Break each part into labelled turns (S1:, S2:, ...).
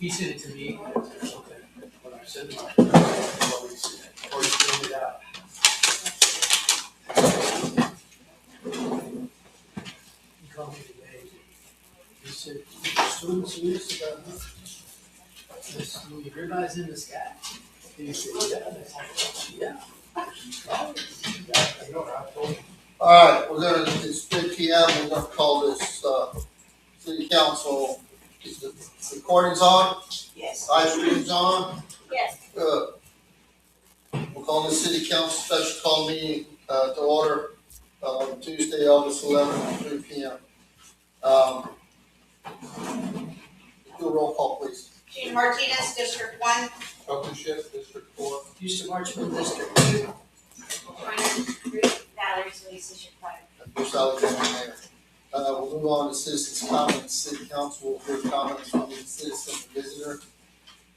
S1: He sent it to me. Okay. When I sent it, or he sent it out. He called me today. He said, students use this, when you realize in the sky. He said, yeah. And I said, yeah. I know, I told him.
S2: All right, it's 3 p.m. We're gonna call this, city council. Is the recordings on?
S3: Yes.
S2: Live stream's on?
S3: Yes.
S2: Good. We'll call this city council special call meeting, to order, Tuesday, August 11th, 3 p.m. Do a roll call, please.
S3: Gene Martinez, District 1.
S2: Open shift, District 4.
S1: Houston Marchman District 2.
S3: Valerie Solis, District 5.
S2: And Bruce Alexander, Mayor. We'll move on to citizens' comments. City council will hear comments from each citizen and visitor.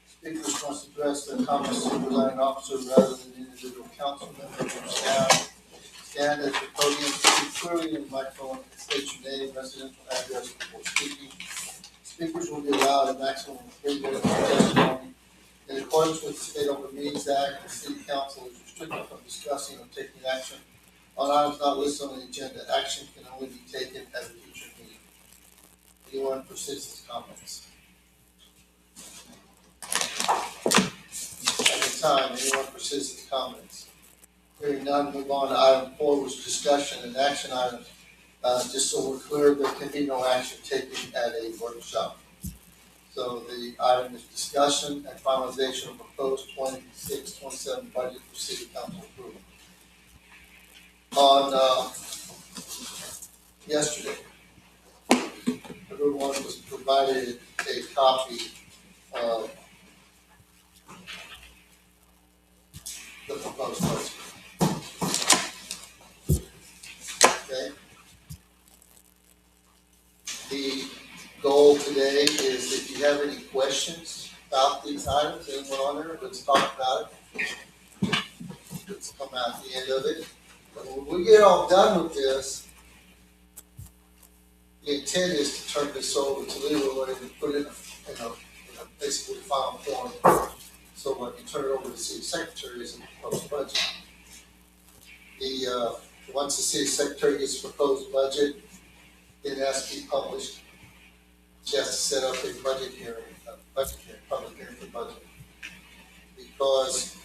S2: Speakers must address their comments to the presiding officer rather than individual council members or staff. Stand at the podium, speak clearly in the microphone, state your name, residential address before speaking. Speakers will be allowed a maximum of 3 minutes for testimony. In accordance with the State Open Meetings Act, the city council is restricted from discussing or taking action on items not listed on the agenda. Action can only be taken at a future meeting. Anyone for citizens' comments? At the time, anyone for citizens' comments? Hearing none, move on to item 4, which is discussion and action items. Just so we're clear, there can be no action taken at a workshop. So the item is discussion and finalization of proposed 26-27 budget for city council approval. On yesterday, everyone was provided a copy of the proposed budget. Okay. The goal today is if you have any questions about these items, anyone on there, let's talk about it. Let's come out the end of it. But when we get all done with this, the intent is to turn this over to Leroy and put it in a basically final form. So when you turn it over to the city secretary, it's a proposed budget. Once the city secretary gets a proposed budget, it has to be published. She has to set up a budget hearing, public hearing for budget. Because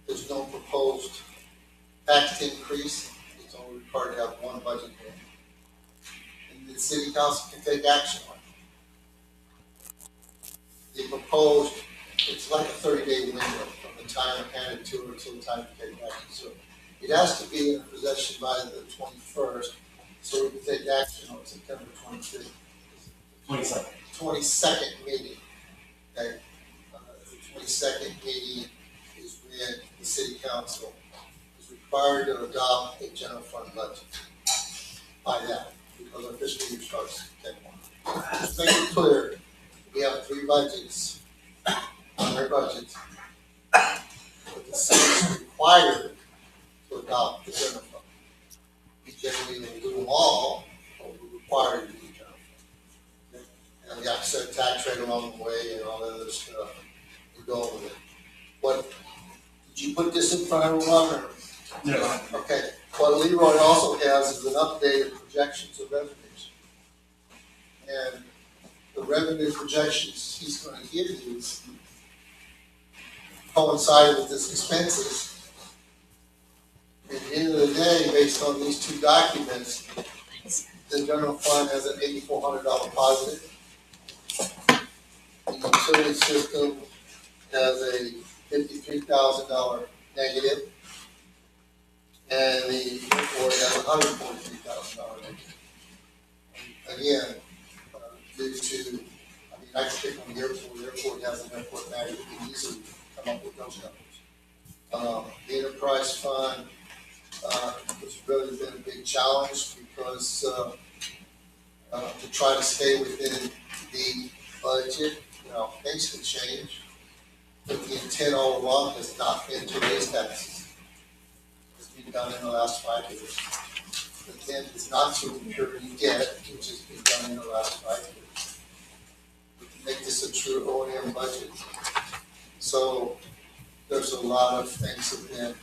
S2: there's no proposed tax increase, it's only required to have one budget hearing. And the city council can take action on it. The proposed, it's like a 30-day window from the time handed to her until the time to take action. So it has to be in possession by the 21st, so we can take action on September 25th. 22nd meeting. Okay. The 22nd meeting is when the city council is required to adopt a general fund budget by that, because our fiscal year starts September 1. Just make it clear, we have 3 budgets on our budget, but the city is required to adopt the general fund. We generally don't do them all, but we're required to do general fund. And we have to set a tax rate along the way and all that other stuff. We're going with it. What, did you put this in front of everyone or?
S4: No.
S2: Okay. What Leroy also has is an updated projections of revenues. And the revenue projections he's going to give you coincide with his expenses. At the end of the day, based on these 2 documents, the general fund has an $8,400 positive. The utility system has a $53,000 negative. And the airport has a $143,000 negative. Again, due to, I can pick on the airport has an airport manager, we can easily come up with those numbers. The enterprise fund, has really been a big challenge because, to try to stay within the budget, things can change. But the intent all along has not been to raise taxes. It's been done in the last 5 years. The intent is not to incur any debt, which has been done in the last 5 years. make this a true O&M budget. So there's a lot of things that have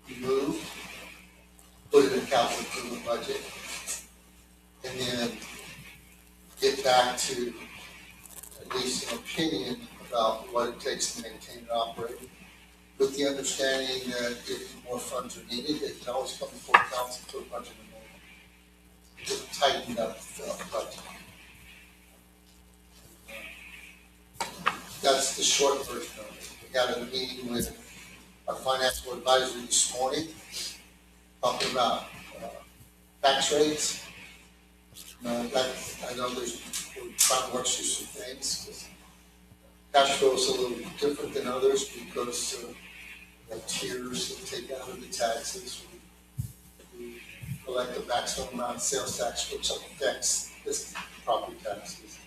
S2: been removed, put in a capital improvement budget, and then get back to at least an opinion about what it takes to maintain and operate, with the understanding that if more funds are needed, they can always come before council for a budget amendment to tighten up the budget. That's the short version of it. We got a meeting with our financial advisor this morning, talking about tax rates. I know we're trying to work through some things. Castroville is a little different than others because we have tiers that take out of the taxes. We collect the maximum amount of sales tax, which affects this property taxes.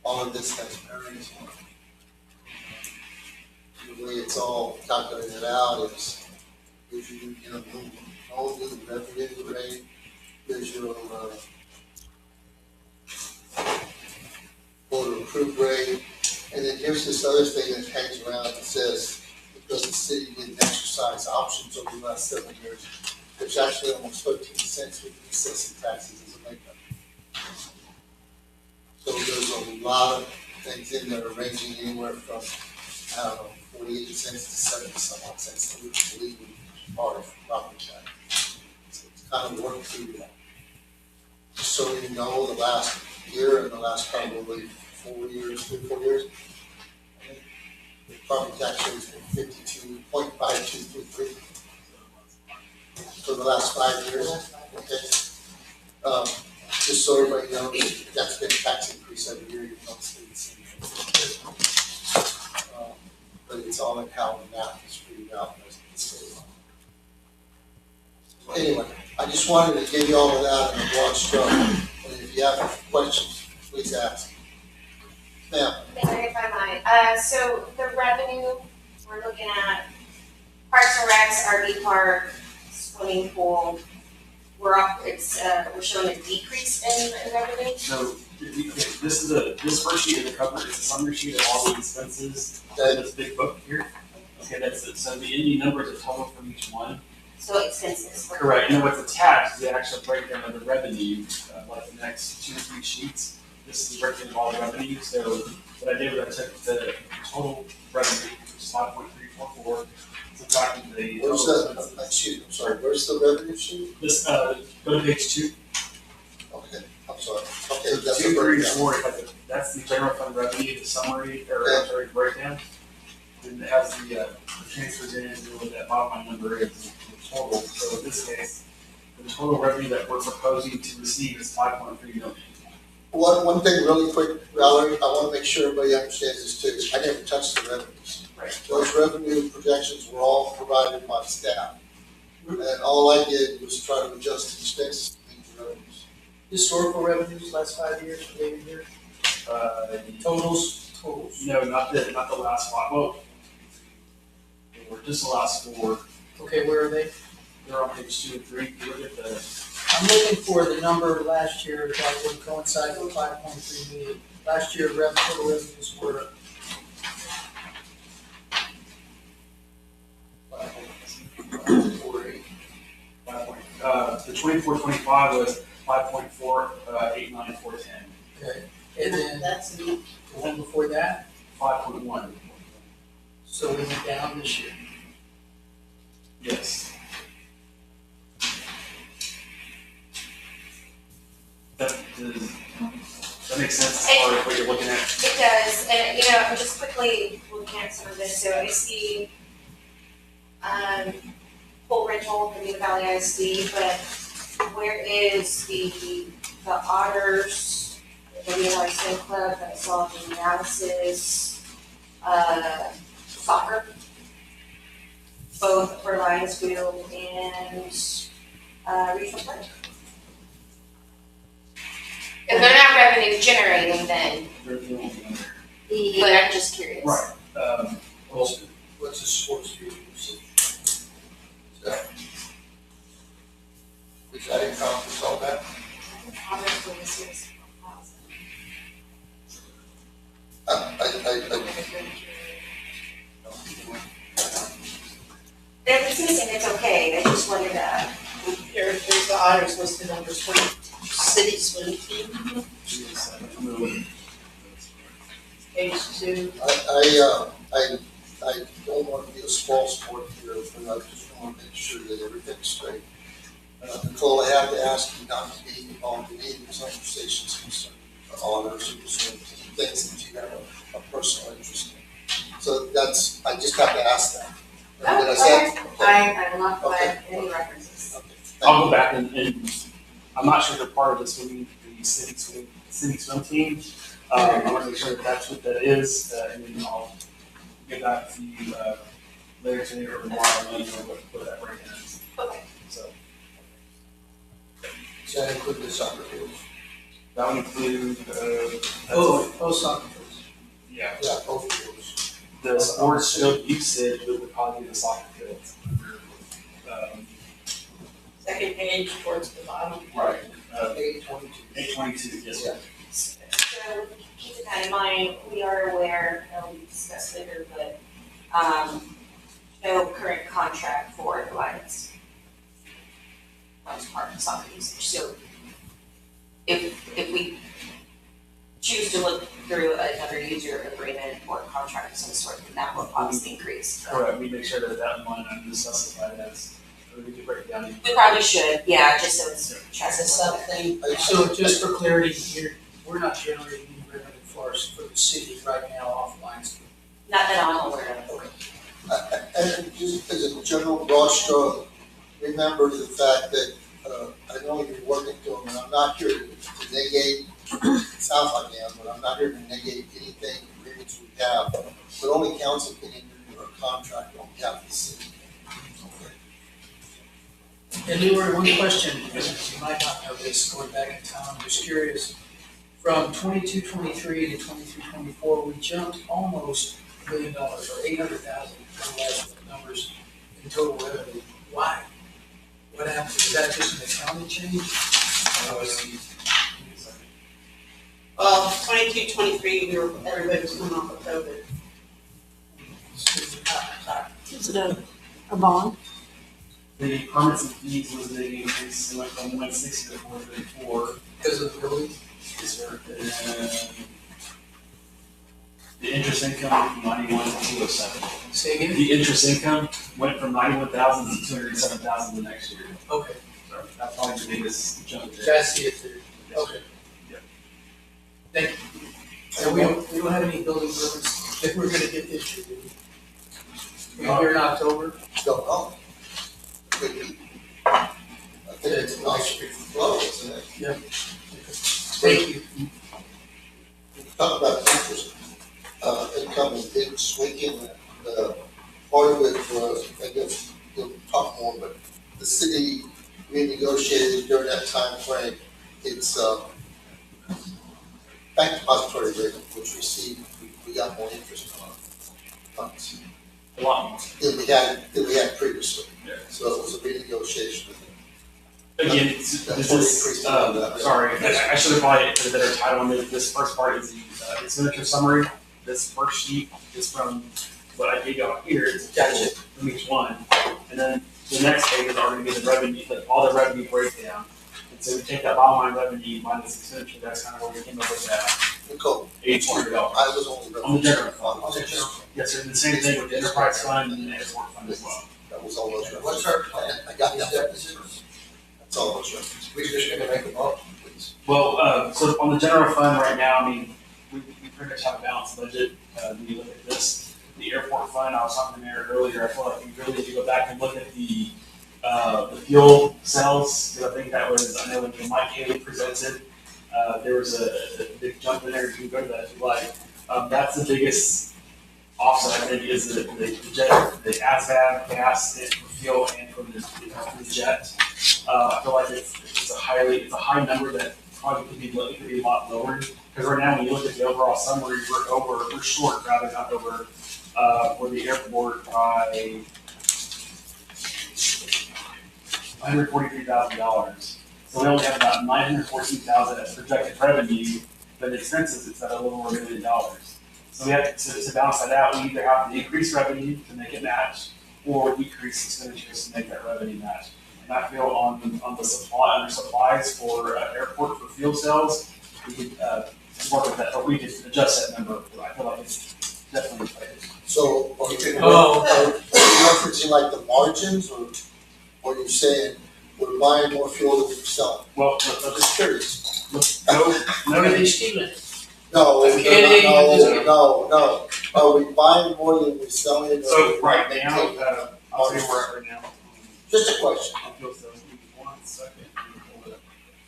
S2: All of this has bearings on it. The way it's all calculated out is if you know the revenue rate, there's your voter approved rate, and then here's this other thing that hangs around that says because the city didn't exercise options over the last 7 years, there's actually almost 13 cents with the assessing taxes as a makeup. So there's a lot of things in there ranging anywhere from, I don't know, 48 cents to 70 some odd cents that we believe we part of property tax. So it's kind of worked through that. Just so you know, the last year and the last probably 4 years, 3 or 4 years, the property tax rate has been 52.5233 for the last 5 years. Okay. Just so everybody knows, that's been a tax increase every year. You don't see it. But it's all in how the math is figured out. Anyway, I just wanted to give you all of that in a broad stroke. And if you have questions, please ask. Ma'am.
S3: Mayor, if I might, so the revenue, we're looking at Parks and Recs, RV park, swimming pool. We're showing a decrease in revenue.
S4: So this first sheet of the cover is a summary sheet of all the expenses in this big book here. Okay, that's it. So the ending number is a total from each one.
S3: So expenses.
S4: Correct. And then what's attached is the actual breakdown of the revenue, like the next 2 or 3 sheets. This is the breakdown of all the revenue. So what I did was I took the total revenue, which is 5.344. Subtracting the
S2: Where's the sheet? I'm sorry. Where's the revenue sheet?
S4: This go to page 2.
S2: Okay. I'm sorry. Okay.
S4: So
S2: That's
S4: 2,
S2: a
S4: 3,
S2: breakdown.
S4: 4. That's the general fund revenue, the summary, or I'm sorry, breakdown. And it has the transfers in and what that bottom line number is, the total. So in this case, the total revenue that we're proposing to receive is 5.3 million.
S2: One thing really quick, Valerie, I want to make sure everybody understands this too. I never touched the revenues.
S4: Right.
S2: Those revenue projections were all provided by staff. And all I did was try to adjust expenses to meet the revenues.
S1: Historical revenues, last 5 years, David here, totals.
S4: No, not the last 5. Well, or just the last 4.
S1: Okay, where are they?
S4: They're on page 2 and 3. If you look at the
S1: I'm looking for the number last year that would coincide with 5.3 million. Last year, total revenues were.
S4: The 24-25 was 5.489,410.
S1: Okay. And then
S3: That's
S1: the one before that,
S4: 5.1.
S1: so we went down this year.
S4: Yes. That makes sense as far as what you're looking at.
S3: It does, and I'm just quickly looking at some of this, so I see, pool rental, Bermuda Valley ISD, but where is the Otters, the Bermuda Valley Swim Club, I saw the analysis, soccer, both for Lions Field and, Regional Park. If they're not revenue generating, then, but I'm just curious.
S4: Right.
S2: What's a sports field usage? Which I didn't accomplish all that.
S3: decrease and it's okay, I just wanted to,
S5: There's the items listed under city swim team, page 2.
S2: I don't want to be a small sport here, but I just want to make sure that everything's straight. Nicole, I have to ask you not to be involved in any conversations concerning the honors or things that you have a personal interest in. So that's, I just have to ask that. Did I say?
S3: I will not provide any references.
S2: Okay.
S4: I'll go back and I'm not sure they're part of this swimming, the city swim team. I want to make sure that that's what that is, and then I'll get back to you, later today or tomorrow, and let you know what that breakdown is.
S3: Okay.
S4: So,
S2: Does that include the soccer fields?
S4: that would include,
S1: Oh, soccer fields.
S4: yeah,
S2: Yeah, both fields.
S4: the sports field usage would probably be the soccer fields.
S5: Second page towards the bottom.
S4: Right,
S2: 822.
S4: 822, yes, sir.
S3: So keep that in mind, we are aware, we discussed later, but, no current contract for the Lions. That's part of soccer usage, so if we choose to look through another user agreement or contract of some sort, then that will obviously increase.
S4: Correct, we make sure that that line item is specified as, or we could break it down.
S3: We probably should, yeah, just so it's
S5: That's
S3: trusted.
S5: something.
S1: So just for clarity here, we're not generating any revenue for the city right now off lines.
S3: Not that I'm aware of.
S2: And just as a general broad stroke, remember the fact that, I know you're working to them, and I'm not here to negate, it sounds like I am, but I'm not here to negate anything, agreements we have, but only council can enter a contract on behalf of the city.
S1: And Leroy, one question, because you might not know this, going back in time, I'm just curious. From 22-23 to 23-24, we jumped almost $1 billion or 800,000, the last numbers in total revenue. Why? What happened? Is that just an accounting change?
S5: Well, 22, 23, everybody was coming off of COVID.
S6: Is it a bond?
S4: The permits and fees was the increase, it went from 160 to 434.
S1: Because of the building?
S4: Yes, sir. And the interest income went from 91 to 207.
S1: Say again?
S4: The interest income went from 91,000 to 207,000 the next year.
S1: Okay,
S4: So that's probably the biggest jump there.
S1: that's it there. Okay.
S4: Yep.
S1: Thank you. And we don't have any building permits that we're gonna get this year, do we? We're here in October.
S2: Don't know. Could be. I think it's not straight flow, isn't it?
S1: Thank you.
S2: Talk about interest, income and didn't swing in, part of it was, I guess, we'll talk more, but the city renegotiated during that time frame its, bank depository rate, which we got more interest on funds
S4: A lot more.
S2: than we had previously.
S4: Yeah.
S2: So it was a renegotiation.
S4: Again, this
S2: That's
S4: is, sorry, I should have probably put a better title on this. This first part is the expenditure summary. This first sheet is from what I gave out here, it's attached from each one. And then the next page is already be the revenue, all the revenue breakdown. And so we take that bottom line revenue minus expenditure, that's kind of where we came up with that
S2: Nicole,
S4: $800.
S2: I was only.
S4: On the general fund.
S2: On the general.
S4: Yes, sir, and the same thing with the enterprise fund and the export fund as well.
S2: That was all those. What's our plan? I got that. That's all those. We just gonna make them up, please.
S4: Well, so on the general fund right now, I mean, we pretty much have a balanced budget. When you look at this, the airport fund, I was talking to Mayor earlier, I feel like we really need to go back and look at the fuel sales, because I think that was, I know when Mike Haley presented, there was a big jump in there, you can go to that if you like. That's the biggest offset, I think, is the jet, the ASVAB, gas, and fuel, and from the jet. I feel like it's a high number that probably could be a lot lower. Because right now, when you look at the overall summary, we're short, rather not over, for the airport by $143,000. So we only have about $914,000 as projected revenue, but the expenses, it's at a little over $1 million. So we have to balance that out. We either have to increase revenue to make it match, or decrease expenditures to make that revenue match. And I feel on the supply, under supplies for airport for fuel cells, we could work with that, or we could adjust that number. I feel like it's definitely inflated.
S2: So, are you
S1: Oh.
S2: referencing like the margins, or you're saying we're buying more fuel than we're selling?
S4: Well,
S2: I'm just curious.
S4: no,
S1: Are they stealing?
S2: No,
S1: I'm kidding.
S2: no. Are we buying more than we're selling? or
S4: so
S2: we're
S4: right
S2: maintaining?
S4: now, I'll tell you where we're at right now.
S2: Just a question.
S4: On fuel cells, give me 1 second. Hold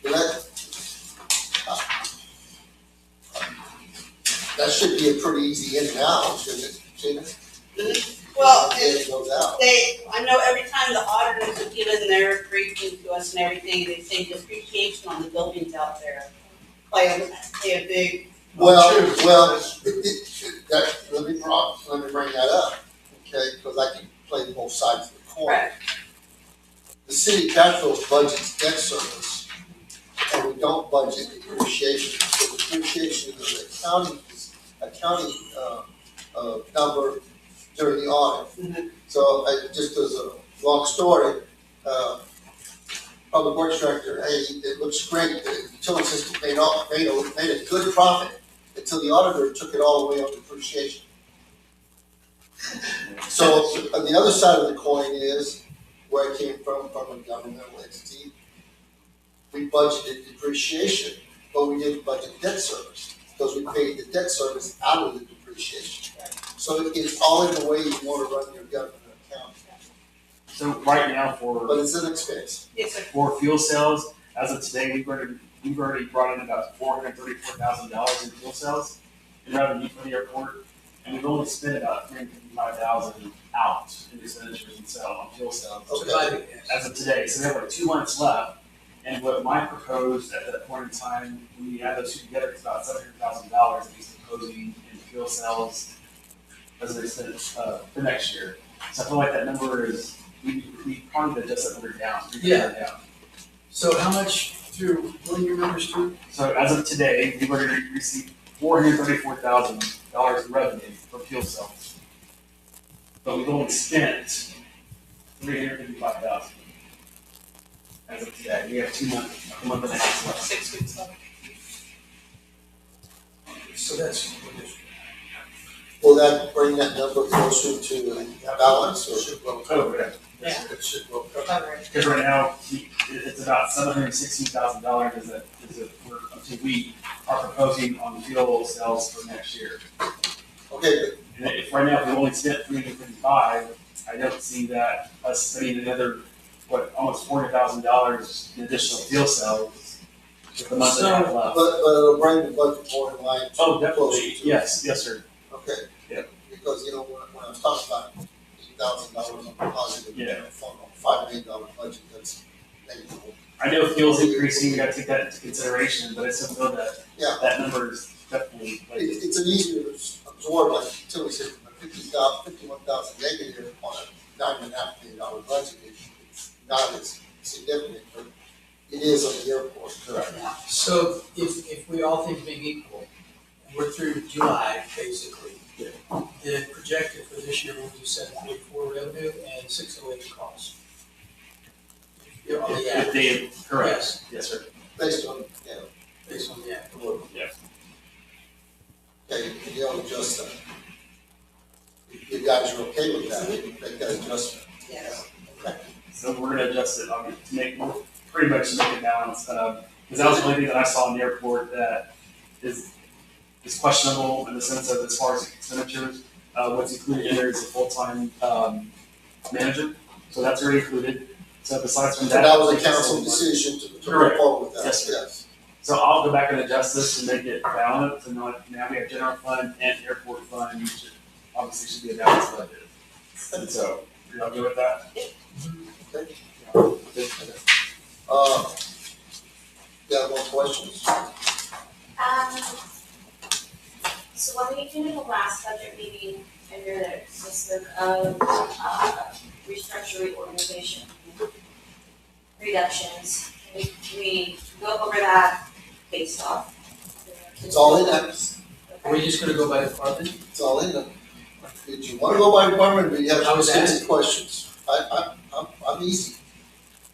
S4: it up.
S2: That should be a pretty easy in and out, shouldn't it?
S5: Well,
S2: It goes out.
S5: I know every time the auditors have given their briefing to us and everything, they say depreciation on the buildings out there play a big.
S2: Well, let me bring that up, okay, because I can play both sides of the coin.
S5: Right.
S2: The city of Castroville budgets debt service, and we don't budget depreciation. So depreciation is an accounting number during the audit.
S5: Mhm.
S2: So just as a long story, public works director, hey, it looks great, the utility system made a good profit until the auditor took it all away on depreciation. So on the other side of the coin is where I came from a governmental entity. We budgeted depreciation, but we didn't budget debt service, because we paid the debt service out of the depreciation. So it's all in the way you want to run your government account,
S4: So right now
S2: but it's an expense.
S5: Yes, sir.
S4: for fuel cells, as of today, we've already brought in about $434,000 in fuel cells in revenue for the airport, and we've only spent about $355,000 out in expenditures and sell on fuel cells
S2: Okay.
S4: as of today. So we have like 2 months left, and what Mike proposed at that point in time, when we add those two together, it's about $700,000 that he's proposing in fuel cells as an expense for next year. So I feel like that number is, we probably need to adjust that number down.
S1: Yeah. So how much through, what are your numbers through?
S4: So as of today, we've already received $434,000 in revenue from fuel cells. But we've only spent $355,000 as of today. We have a month and a half left.
S5: 6 weeks left.
S1: So that's,
S2: Will that bring that number closer to balance, or should go?
S4: Oh, yeah.
S5: Yeah.
S2: It should go.
S4: Because right now, it's about $716,000 we are proposing on fuel cells for next year.
S2: Okay,
S4: And if right now, if we only spent $355,000, I don't see that us spending another, almost $400,000 in additional fuel cells with the month and a half left.
S2: but it'll bring the budget more in line.
S4: Oh,
S2: closer
S4: definitely,
S2: to-
S4: yes, when
S2: Okay.
S4: Yeah.
S2: Because, when I was talking about $8,000 on positive,
S4: Yeah.
S2: from a $5 million budget, that's negative.
S4: I know fuel's increasing, we gotta take that into consideration, but I still feel that
S2: Yeah.
S4: that number is definitely,
S2: It's an easier to absorb, like utility system, a 51,000 negative on a $9.5 million budget. It's not as significant, but it is on the airport.
S4: correct.
S1: so if we all think being equal, and we're through July, basically,
S4: Yeah.
S1: then projected for this year, we'll do 744 revenue and 608 costs. Yeah, on the
S4: If
S1: average,
S4: they, correct, yes, sir.
S2: Based on,
S1: based on the average.
S4: Yes.
S2: okay, you don't adjust that. You guys are okay with that, you make that adjustment.
S5: Yes.
S4: So we're gonna adjust it, to make, pretty much to make it balance, because that was the only thing that I saw in the airport that is questionable in the sense of as far as expenditures. What's included in there is a full-time, manager, so that's already included. So besides from
S2: So
S4: that.
S2: that was a council decision to move
S4: Correct.
S2: forward with that,
S4: Yes, sir.
S2: yes.
S4: So I'll go back and adjust this and make it balanced, and now we have general fund and airport fund, which should, obviously should be a balanced budget. And so, are y'all good with that?
S2: Okay.
S4: Good.
S2: You have more questions?
S3: So when we did the last budget meeting, under the system of, restructure reorganization, reductions, we go over that based off.
S2: It's all in there,
S1: Are we just gonna go by department?
S2: it's all in there. Did you wanna go by department, or do you have
S1: I was
S2: specific questions? I'm easy.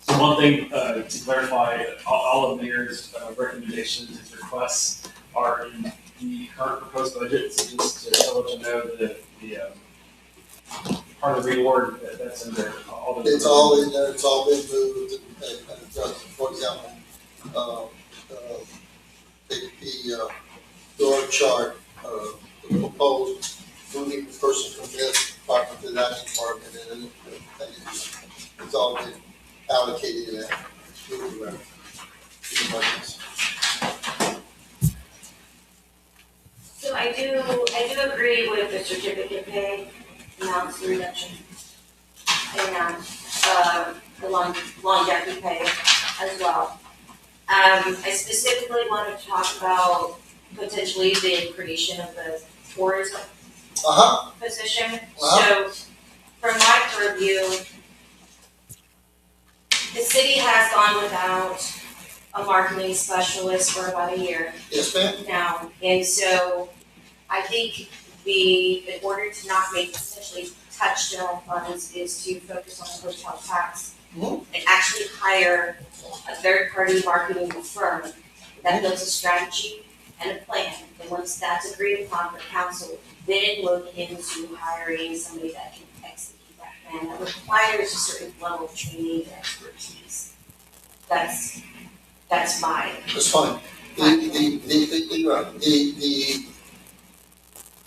S4: So one thing, to clarify, all of the mayor's recommendations and requests are in the current proposed budget, so just to let you know the part of the reward that's in there, all the.
S2: It's all in there, it's all been moved and adjusted, for example, the door chart, the proposed moving the person from this department to that department, and it's all been allocated in that. moving around.
S3: So I do agree with the certificate pay amounts reduction. And, the longevity pay as well. I specifically want to talk about potentially the creation of the tourism position. So from my purview, the city has gone without a marketing specialist for about a year
S2: Yes, ma'am?
S3: now. And so I think in order to not make essentially touch general funds is to focus on the hotel tax
S2: Mhm.
S3: and actually hire a third-party marketing firm that builds a strategy and a plan. And once that's agreed upon for council, then look into hiring somebody that can execute that plan. That requires a certain level of training and expertise. That's my.
S2: That's fine. You're right.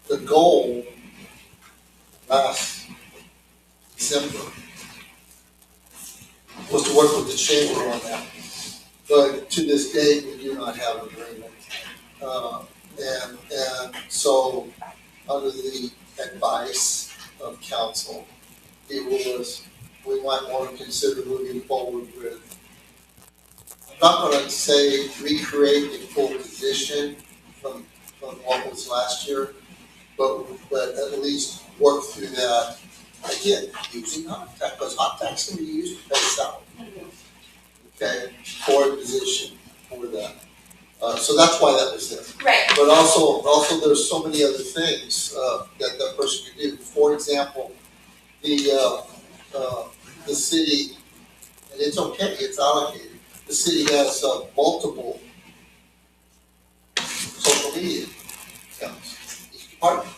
S2: The goal last December was to work with the chamber on that. But to this day, we do not have an agreement. And so, under the advice of council, we might want to consider moving forward with, I'm not gonna say recreate a full position from what was last year, but at least work through that, again, using hot tax, because hot tax can be used to pay salary, okay, for a position for that. So that's why that was there.
S3: Right.
S2: But also there's so many other things, that person could do. For example, the city, and it's okay, it's allocated, the city has, multiple social media accounts, each department.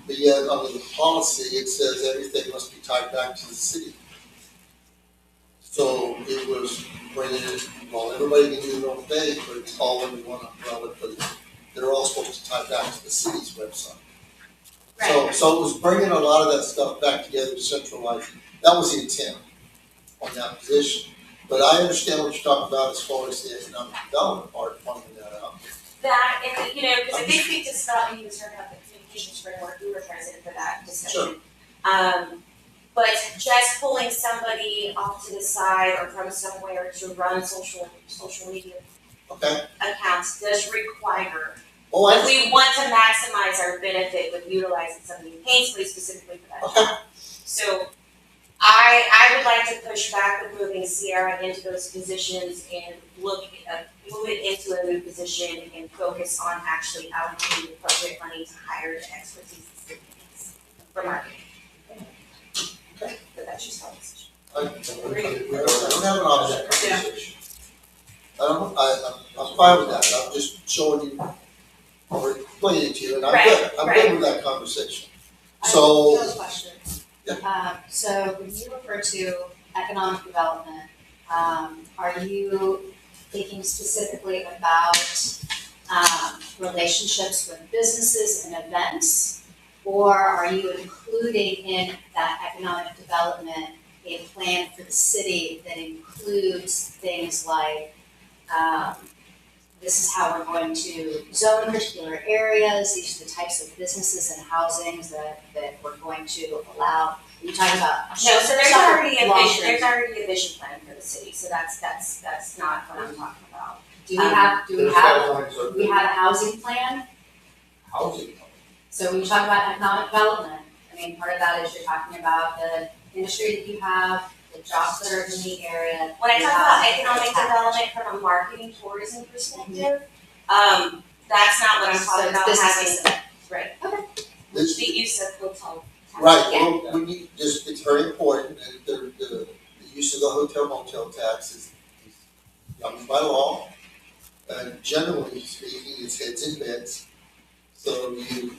S2: But yet, under the policy, it says everything must be tied back to the city. So it was bringing it, well, everybody can do their own thing, but it's all under one umbrella, but they're all supposed to tie back to the city's website. So it was bringing a lot of that stuff back together, centralizing. That was the intent on that position. But I understand what you're talking about as far as the economic development part, pointing that out.
S3: That, and, because I did speak to Scott, and he was talking about the communications framework, we were present for that discussion. But just pulling somebody off to the side or from somewhere to run social media accounts does require, if we want to maximize our benefit with utilizing somebody in Paisley specifically for that job. So I would like to push back with moving Sierra into those positions and move it into a new position and focus on actually allocating appropriate money to hire the expertise the city needs for marketing.
S2: Okay.
S3: But that's just my decision.
S2: I don't have an object conversation. I'm fine with that, I'm just showing you, or explaining it to you, and I'm good with that conversation. So.
S6: I have a question. So when you refer to economic development, are you thinking specifically about, relationships with businesses and events? Or are you including in that economic development a plan for the city that includes things like, this is how we're going to zone particular areas, these are the types of businesses and housings that we're going to allow? Are you talking about?
S3: No, so there's already a vision plan for the city, so that's not what I'm talking about.
S6: Do we have a housing plan?
S2: Housing.
S6: So when you talk about economic development, I mean, part of that is you're talking about the industry that you have, the jobs that are in the area.
S3: When I talk about economic development from a marketing tourism perspective, that's not what I'm talking about having. Right.
S2: This,
S3: The use of hotel. tax.
S2: right,
S3: Yeah.
S2: well, we need, just, it's very important, that the use of the hotel motel tax is governed by law. And generally speaking, it's heads and beds. So you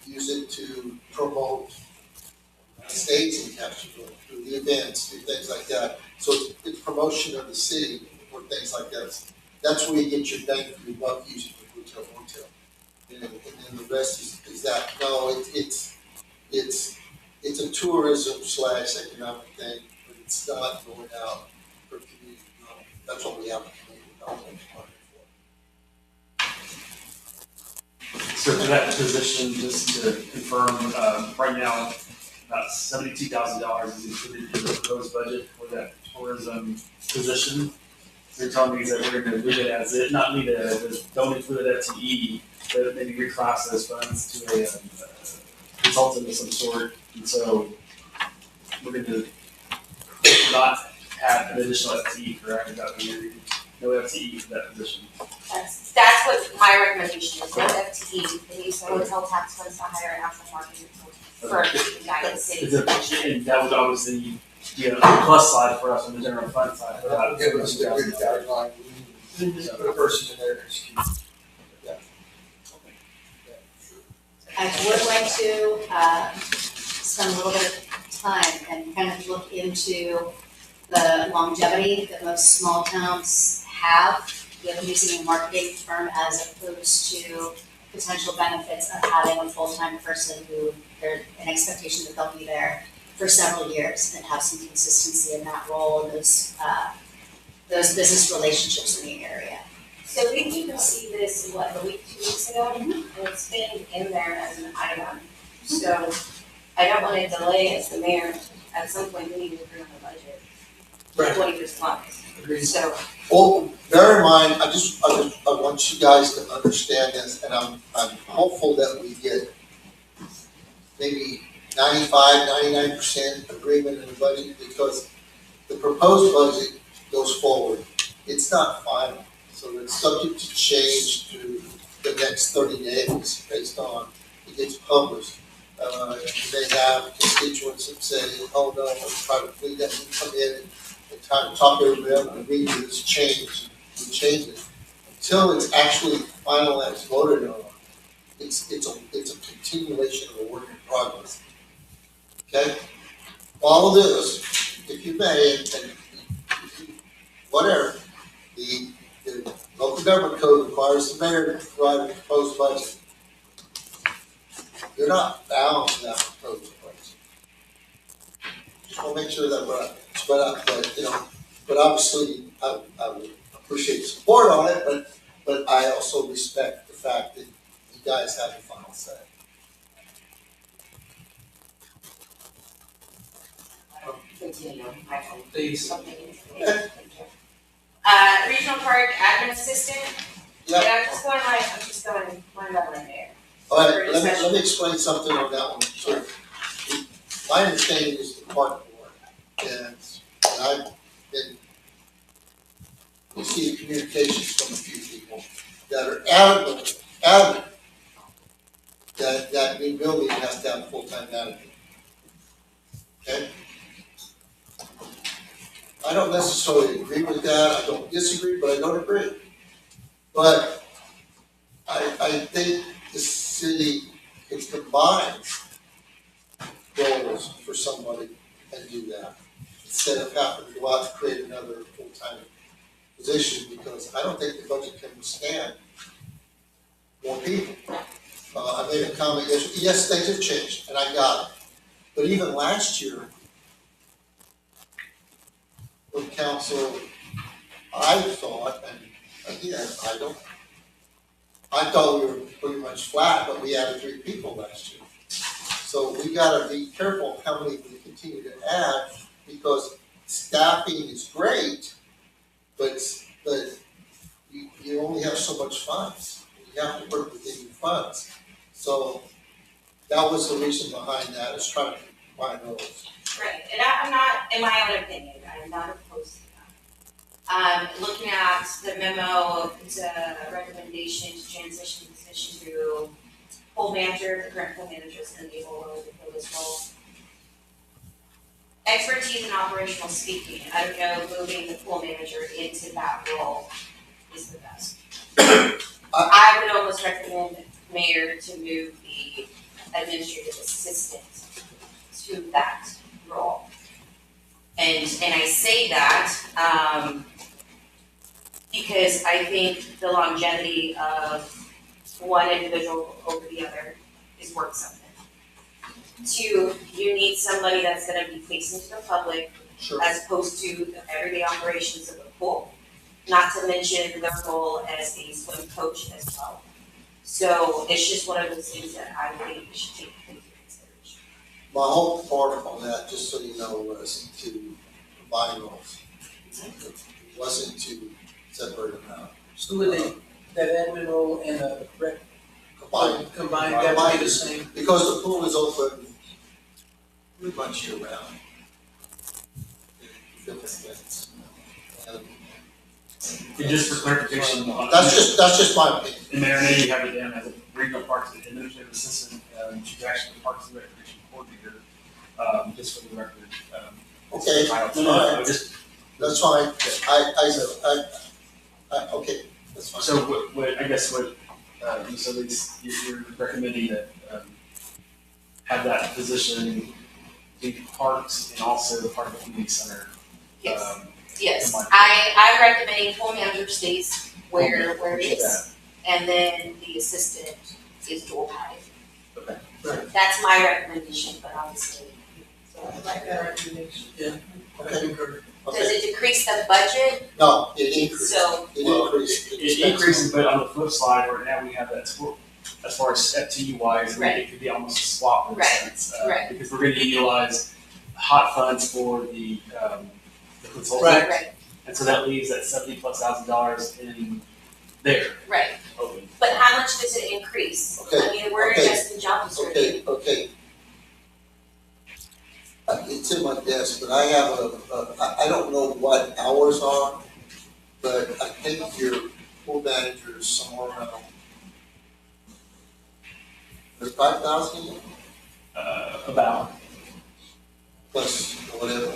S2: use it to promote stays in Castroville, through the events, through things like that. So it's promotion of the city or things like that. That's where you get your bang for your buck using the hotel motel. And then the rest is that, no, it's a tourism / economic thing, but it's not going out for community development. That's what we have a community development department for.
S4: So for that position, just to confirm, right now, about $72,000 is included in the proposed budget for that tourism position. So you're telling me that we're gonna leave it as it, not leave it as it, don't include it FTE, but maybe reclass those funds to a consultant of some sort. And so we're gonna not have an additional FTE, correct? Without the no FTE for that position.
S3: That's what my recommendation is, no FTE, and use the hotel tax funds to hire an outside marketing consultant for the guidance city.
S4: And that would obviously be a plus side for us on the general fund side. For that
S2: Give us the good
S4: $72,000.
S2: guideline, we need to put a person in there who's key.
S6: I would like to spend a little bit of time and kind of look into the longevity that most small towns have with using a marketing firm as opposed to potential benefits of having a full-time person who, there's an expectation that they'll be there for several years and have some consistency in that role and those business relationships in the area.
S3: So we did receive this, what, a week, 2 weeks ago, and it's been in there as an item. So I don't wanna delay as the mayor, at some point we need to approve the budget.
S1: Right.
S3: 20 months,
S1: Agreed.
S3: so,
S2: Well, bear in mind, I want you guys to understand this, and I'm hopeful that we get maybe 99% agreement in the budget, because the proposed budget goes forward. It's not final, so it's subject to change through the next 30 days based on it gets published. They have constituents that say, oh no, let's try to plead that, we come in and try to talk everybody up and agree to this change, we change it. Until it's actually finalized, voted on, it's a continuation of a work in progress. Okay? Follow this, if you may, and whatever, the local government code requires the mayor to provide a proposed budget. You're not bound to that proposed budget. Just want to make sure that we're spread out, but obviously, I would appreciate the support on it, but I also respect the fact that you guys have the final say.
S3: continue, I can.
S1: Please.
S3: Regional park admin assistant,
S2: Yeah.
S3: yeah, I'm just going one by one there.
S2: All right, let me explain something on that one. So, my understanding is the park board, and I've been receiving communications from a few people that are adamant that new building has to have a full-time manager. Okay? I don't necessarily agree with that, I don't disagree, but I don't agree. But I think the city can combine roles for somebody and do that, instead of having to go out and create another full-time position, because I don't think the budget can withstand more people. I made a comment yesterday, yes, things have changed, and I got it, but even last year, when council, I thought, and again, I thought we were pretty much flat, but we added 3 people last year. So we gotta be careful how many we continue to add, because staffing is great, but you only have so much funds. You have to work within your funds. So that was the reason behind that, is trying to combine those.
S3: Right, and I'm not, in my own opinion, I'm not opposed to that. Looking at the memo, it's a recommendation to transition the position to pool manager, the current pool manager is gonna be able to fill this role. Expertise in operational speaking, I don't know, moving the pool manager into that role is the best. I would almost recommend Mayor to move the administrative assistant to that role. And I say that, because I think the longevity of one individual over the other is worth something. Two, you need somebody that's gonna be facing to the public
S2: Sure.
S3: as opposed to the everyday operations of the pool. Not to mention their role as a swim coach as well. So it's just one of those things that I think we should take into consideration.
S2: My whole part on that, just so you know, was to combine roles. It wasn't to separate them out.
S1: So would they, that admin role and a rec
S2: Combine,
S1: combined, that would be the same?
S2: because the pool is open pretty much year round. If it makes sense. And
S4: And just for clarification,
S2: that's just my opinion.
S4: in Mayor, I know you have it down as a regional parks administrative assistant, she's actually the parks and recreation coordinator, just for the record.
S2: Okay,
S4: title.
S2: no,
S4: Just,
S2: that's fine. Okay, that's fine.
S4: so what, I guess what, Ms. Elise, you're recommending that, have that position be parks and also part of the community center.
S3: Yes, yes,
S4: combined.
S3: I'm recommending pool manager stays where it
S4: Okay.
S3: is, and then the assistant is dual padded.
S4: Okay.
S3: That's my recommendation, but obviously, so
S1: I like that recommendation. Yeah. I
S2: Okay.
S1: concur.
S3: does
S2: Okay,
S3: it decrease the budget?
S2: no, it increased,
S3: So,
S2: it
S4: Well,
S2: increased.
S4: It increases, but on the flip side, right now we have that sport, as far as FTE wise,
S3: Right.
S4: it could be almost a swap in a
S3: Right.
S4: sense.
S3: Right.
S4: Because we're gonna utilize hot funds for the consultant.
S1: Right.
S3: right,
S4: And so that leaves that $70,000+ in there
S3: right,
S4: open.
S3: but how much does it increase?
S2: Okay,
S3: I mean, we're
S2: okay,
S3: adjusting job description.
S2: Okay. It's in my desk, but I have I don't know what hours are, but I think your pool manager is somewhere around, there's 5,000
S4: About.
S2: plus whatever.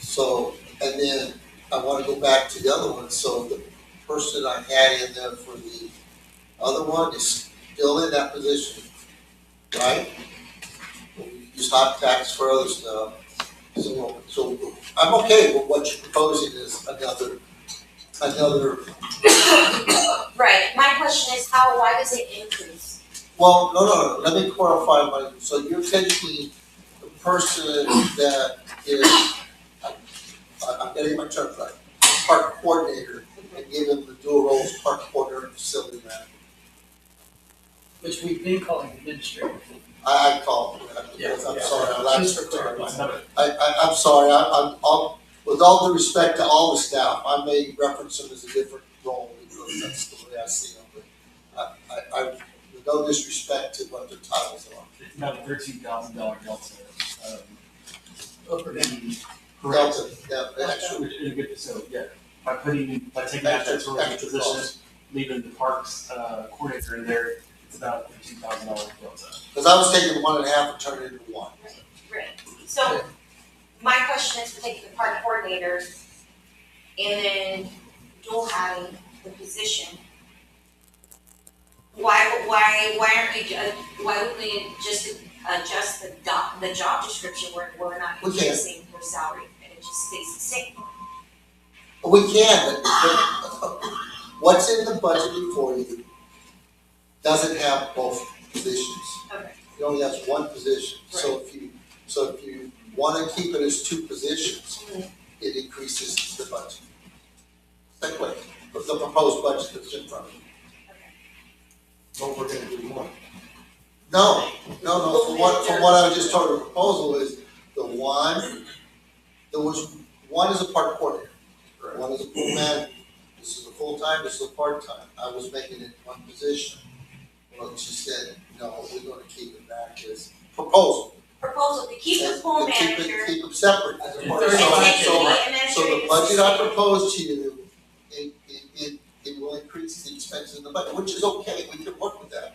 S2: So, and then I wanna go back to the other one, so the person I had in there for the other one is still in that position, right? We use hot tax for other stuff, so I'm okay with what you're proposing is another,
S3: Right, my question is why does it increase?
S2: well, no, let me clarify so you're taking the person that is, I'm getting my terms right, park coordinator, and give him the dual roles, park coordinator and facility manager.
S1: Which we've been calling administrative.
S2: I call it that, because I'm sorry, I lacked
S1: Just for
S2: the term.
S1: clarity.
S2: I'm sorry, I'm, with all due respect to all the staff, I may reference them as a different role, because that's the way I see them, but I, with no disrespect to what their titles are.
S4: It's about a $13,000 delta.
S1: Up or down.
S4: Correct.
S2: Delta, extra,
S4: In a good, so, yeah, by taking out that sort of
S2: extra
S4: position,
S2: cost.
S4: leaving the parks coordinator in there, it's about $15,000 delta.
S2: Because I was taking 1.5 and turning it into 1.
S3: Right, so my question is, we're taking the park coordinator and then dual having the position. Why aren't we, why wouldn't we just adjust the job description where we're not
S2: We can't.
S3: increasing her salary and it just stays the same?
S2: We can, but what's in the budget before you doesn't have both positions.
S3: Okay.
S2: It only has one position, so if you wanna keep it as 2 positions,
S3: Mhm.
S2: it increases the budget. That way, the proposed budget that's in front of you.
S4: But we're gonna do more.
S2: No, from what I was just told, the proposal is one is a part coordinator, one is a pool manager. This is a full-time, this is a part-time. I was making it one position. Well, she said, no, we're gonna keep it back as proposal.
S3: Proposal to keep the pool
S2: And keep it-
S3: manager
S2: Keep them separate as a
S1: And
S2: part.
S3: and
S1: $35,000.
S3: take the
S2: So
S3: administrative
S2: the budget I
S3: assistant.
S2: proposed to you, it will increase the expense in the budget, which is okay, we can work with that.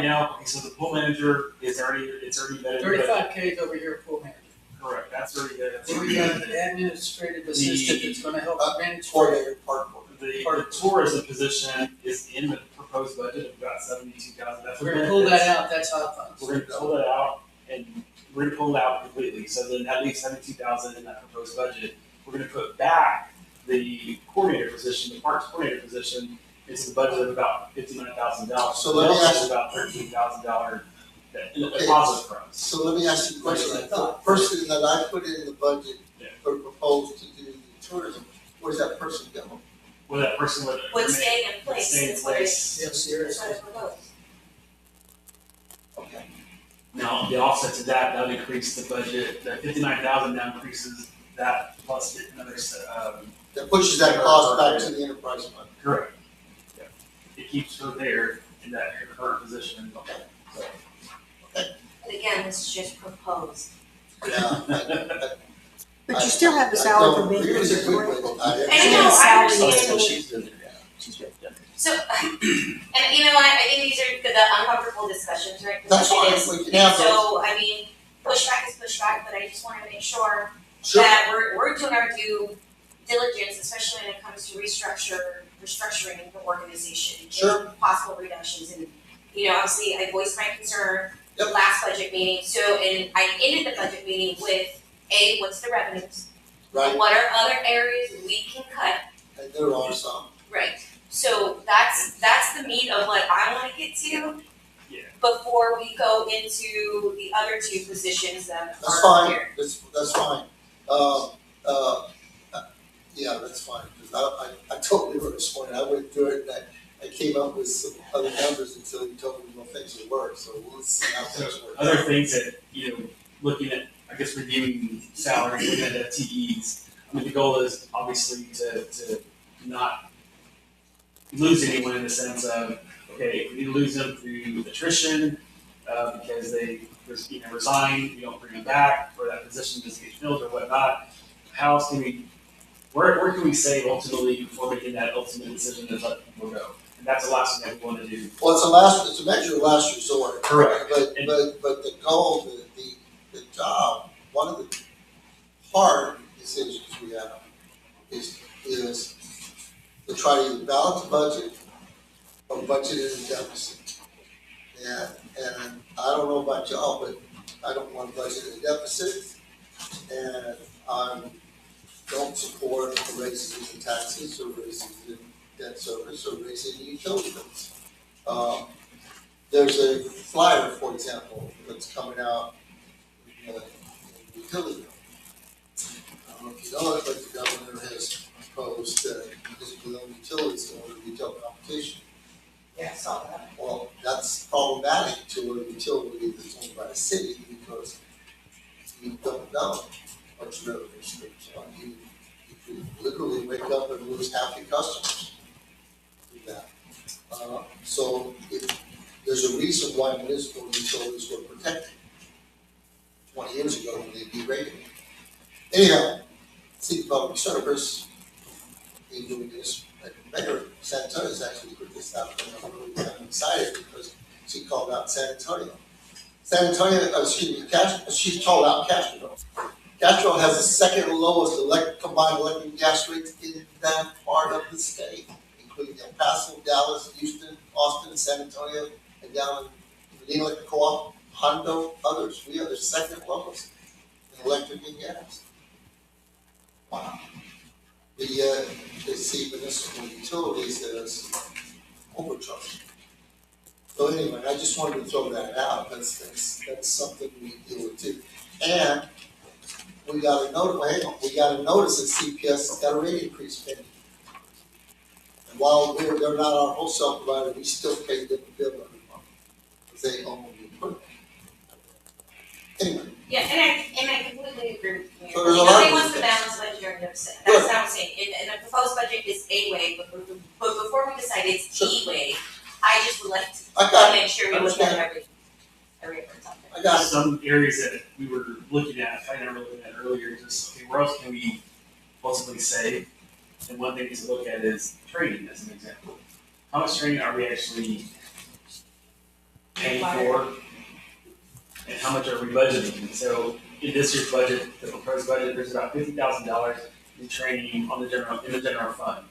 S4: right now, okay, so the pool manager is already, it's already vetted.
S1: 35K is over here, pool manager.
S4: Correct, that's already there.
S1: Then we got an administrative assistant that's gonna help manage.
S2: Coordinator, park
S4: The tourism position is in the proposed budget of about 72,000. That's
S1: We're gonna pull that out, that's hot funds.
S4: We're gonna pull it out and we're gonna pull it out completely. So then that leaves 72,000 in that proposed budget. We're gonna put back the coordinator position, the parks coordinator position, into the budget of about $59,000.
S2: So let me ask-
S4: about $13,000 in
S2: Okay.
S4: deposit from us.
S2: So let me ask you a question. The person that I put in the budget
S4: Yeah.
S2: or proposed to do the tourism, where's that person go?
S4: Well, that person would
S3: Would
S4: remain-
S3: stay in place.
S4: stay in
S3: That's what it-
S4: place.
S1: Yes,
S3: that's
S1: seriously.
S3: what it proposed.
S2: Okay.
S4: Now, the offset to that, that would increase the budget, the 59,000 now increases that plus another,
S2: That pushes that cost back to the enterprise fund.
S4: correct. Yeah. It keeps her there in that her current position. So,
S3: And again, this is just proposed.
S2: Yeah.
S7: But you still have the salary for being.
S2: I don't agree with it.
S3: I know, I understand.
S7: She's doing it, yeah. She's good.
S3: So, and you know what, I think these are the uncomfortable discussions, right?
S2: That's fine,
S3: Because
S2: we can have those.
S3: so, I mean, pushback is pushback, but I just wanna make sure
S2: Sure,
S3: that we're doing our due diligence, especially when it comes to restructuring the organization. and
S2: Sure.
S3: Possible reductions, and, you know, obviously, I voiced my concern the
S2: Yep.
S3: last budget meeting, so, and I ended the budget meeting with, A, what's the revenues?
S2: right,
S3: What are other areas we can cut?
S2: and there are some.
S3: Right, so that's the meat of what I wanna get to.
S4: Yeah.
S3: Before we go into the other two positions that
S2: That's
S3: are
S2: fine,
S3: here.
S2: that's fine. Yeah, that's fine, because I totally wrote this morning, I went through it, and I came up with some other numbers until you told me, well, things will work, so we'll see how things work.
S4: other things that, looking at, I guess, reviewing salary, looking at FTEs. I mean, the goal is obviously to not lose anyone in the sense of, okay, if we lose them through attrition, because they, resign, we don't bring them back, or that position doesn't get filled or whatnot, how else can we, where can we save ultimately before making that ultimate decision to let people go? And that's the last thing that we want to do.
S2: Well, it's a measure of last resort.
S4: Correct.
S2: But the goal, the job, one of the hard decisions we have is to try to either balance the budget or budget in a deficit. And I don't know about y'all, but I don't want to budget in a deficit, and I don't support the raises in taxes or raises in debt service or raising utility bills. There's a flyer, for example, that's coming out in the utility bill. I don't know if you know it, but the governor has proposed municipal owned utilities in order to retail competition.
S5: Yeah, I saw that.
S2: Well, that's problematic to a utility that's owned by a city because you don't know what your revenue streams are. You could literally wake up and lose half your customers through that. So there's a reason why municipal utilities were protected 20 years ago when they derated. Anyhow, city public service, in doing this, Mayor San Antonio has actually put this out, and I'm really kind of excited because she called out San Antonio. San Antonio, she's called out Castroville. Castroville has the second lowest combined electric and gas rates in that part of the state, including El Paso, Dallas, Houston, Austin, San Antonio, and down in Medina Electric Co-op, Hondo, others. We are the second lowest in electric and gas. Wow. They see municipal utilities as overcharged. So anyway, I just wanted to throw that out, that's something we deal with too. And we got a notice that CPS has got a rate increase pending. And while they're not our wholesale provider, we still pay them a bill every month, because they own the equipment. Anyway,
S3: Yeah, and I completely agree with you.
S2: So there's a lot of
S3: Nobody wants to
S2: things.
S3: balance budget or deficit, that's what I'm saying, and the proposed budget is a way, but before we decide it's the way, I just would like
S2: I
S3: to
S2: got
S3: make sure we look at every reference out there.
S2: I got it.
S4: Some areas that we were looking at, I never looked at earlier, just, okay, where else can we ultimately save? And one thing to look at is training as an example. How much training are we actually paying for, and how much are we budgeting? So in this year's budget, the proposed budget, there's about $50,000 in training in the general fund.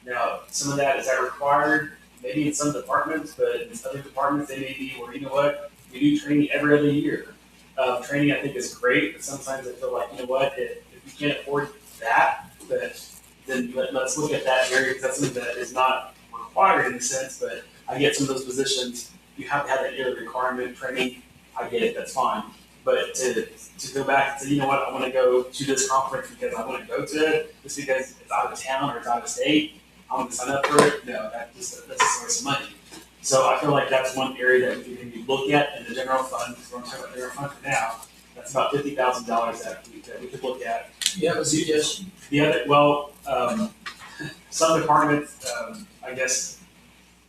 S4: Now, some of that, is that required? Maybe in some departments, but in other departments, they may be where, you know what, we do training every other year. Training, I think, is great, but sometimes I feel like, you know what, if we can't afford that, then let's look at that area, because that's something that is not required in a sense, but I get some of those positions, you have to have that yearly requirement training, I get it, that's fine. But to go back and say, you know what, I want to go to this conference because I want to go to it, just because it's out of town or it's out of state, I want to sign up for it, no, that's just a waste of money. So I feel like that's one area that we can maybe look at in the general fund, because we're talking about the general fund for now. That's about $50,000 that we could look at.
S1: You have a suggestion?
S4: The other, well, some departments, I guess,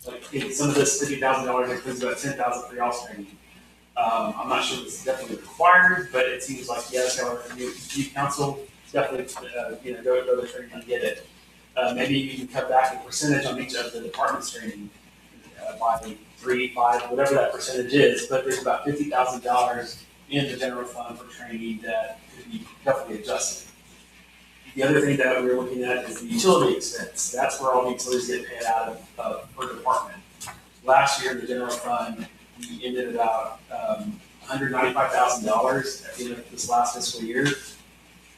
S4: like some of this $50,000 includes about $10,000 for y'all's training. I'm not sure if it's definitely required, but it seems like yes, our new council definitely, go to training and get it. Maybe you can cut back a percentage on each of the department's training by 3, 5, whatever that percentage is. But there's about $50,000 in the general fund for training that could be definitely adjusted. The other thing that we're looking at is the utility expense. That's where all the utilities get paid out of per department. Last year in the general fund, we ended about $195,000 at the end of this last fiscal year.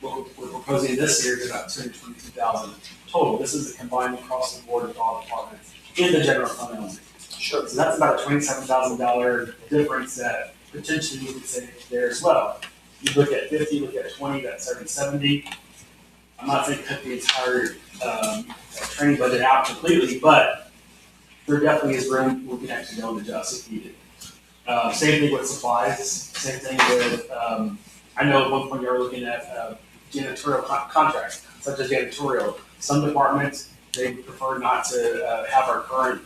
S4: What we're proposing this year is about $222,000 total. This is the combined across the board of all departments in the general fund only.
S2: Sure.
S4: So that's about a $27,000 difference that potentially you could save there as well. You look at 50, look at 20, that's 70. I'm not saying cut the entire training budget out completely, but there definitely is room we can actually go and adjust if needed. Same thing with supplies, same thing with, I know at one point you were looking at janitorial contracts, such as janitorial. Some departments, they prefer not to have our current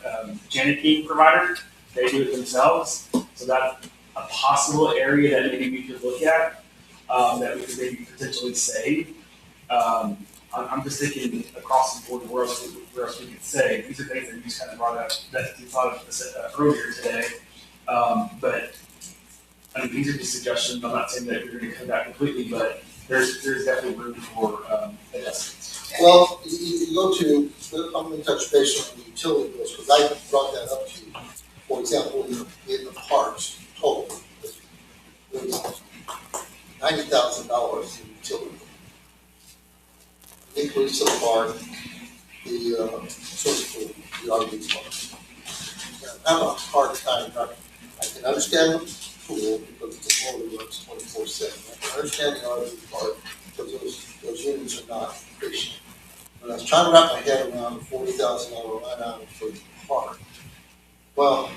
S4: janiting provider. They do it themselves. So that's a possible area that maybe we could look at, that we could maybe potentially save. I'm just thinking across the board where else we could save. These are things that you just kind of brought up that you thought of earlier today. But I mean, these are just suggestions. I'm not saying that you're going to come back completely, but there's definitely room for adjustments.
S2: Well, you go to, I'm gonna touch base on the utility bills, because I brought that up to you. For example, in the parks, total, it was $90,000 in utility. Increase of the park, the swimming pool, the RV park. I have a hard time, I can understand the pool because it's a motor works 24/7. I can understand the RV park because those units are not efficient. But I was trying to wrap my head around the $40,000 line item for the park. Well,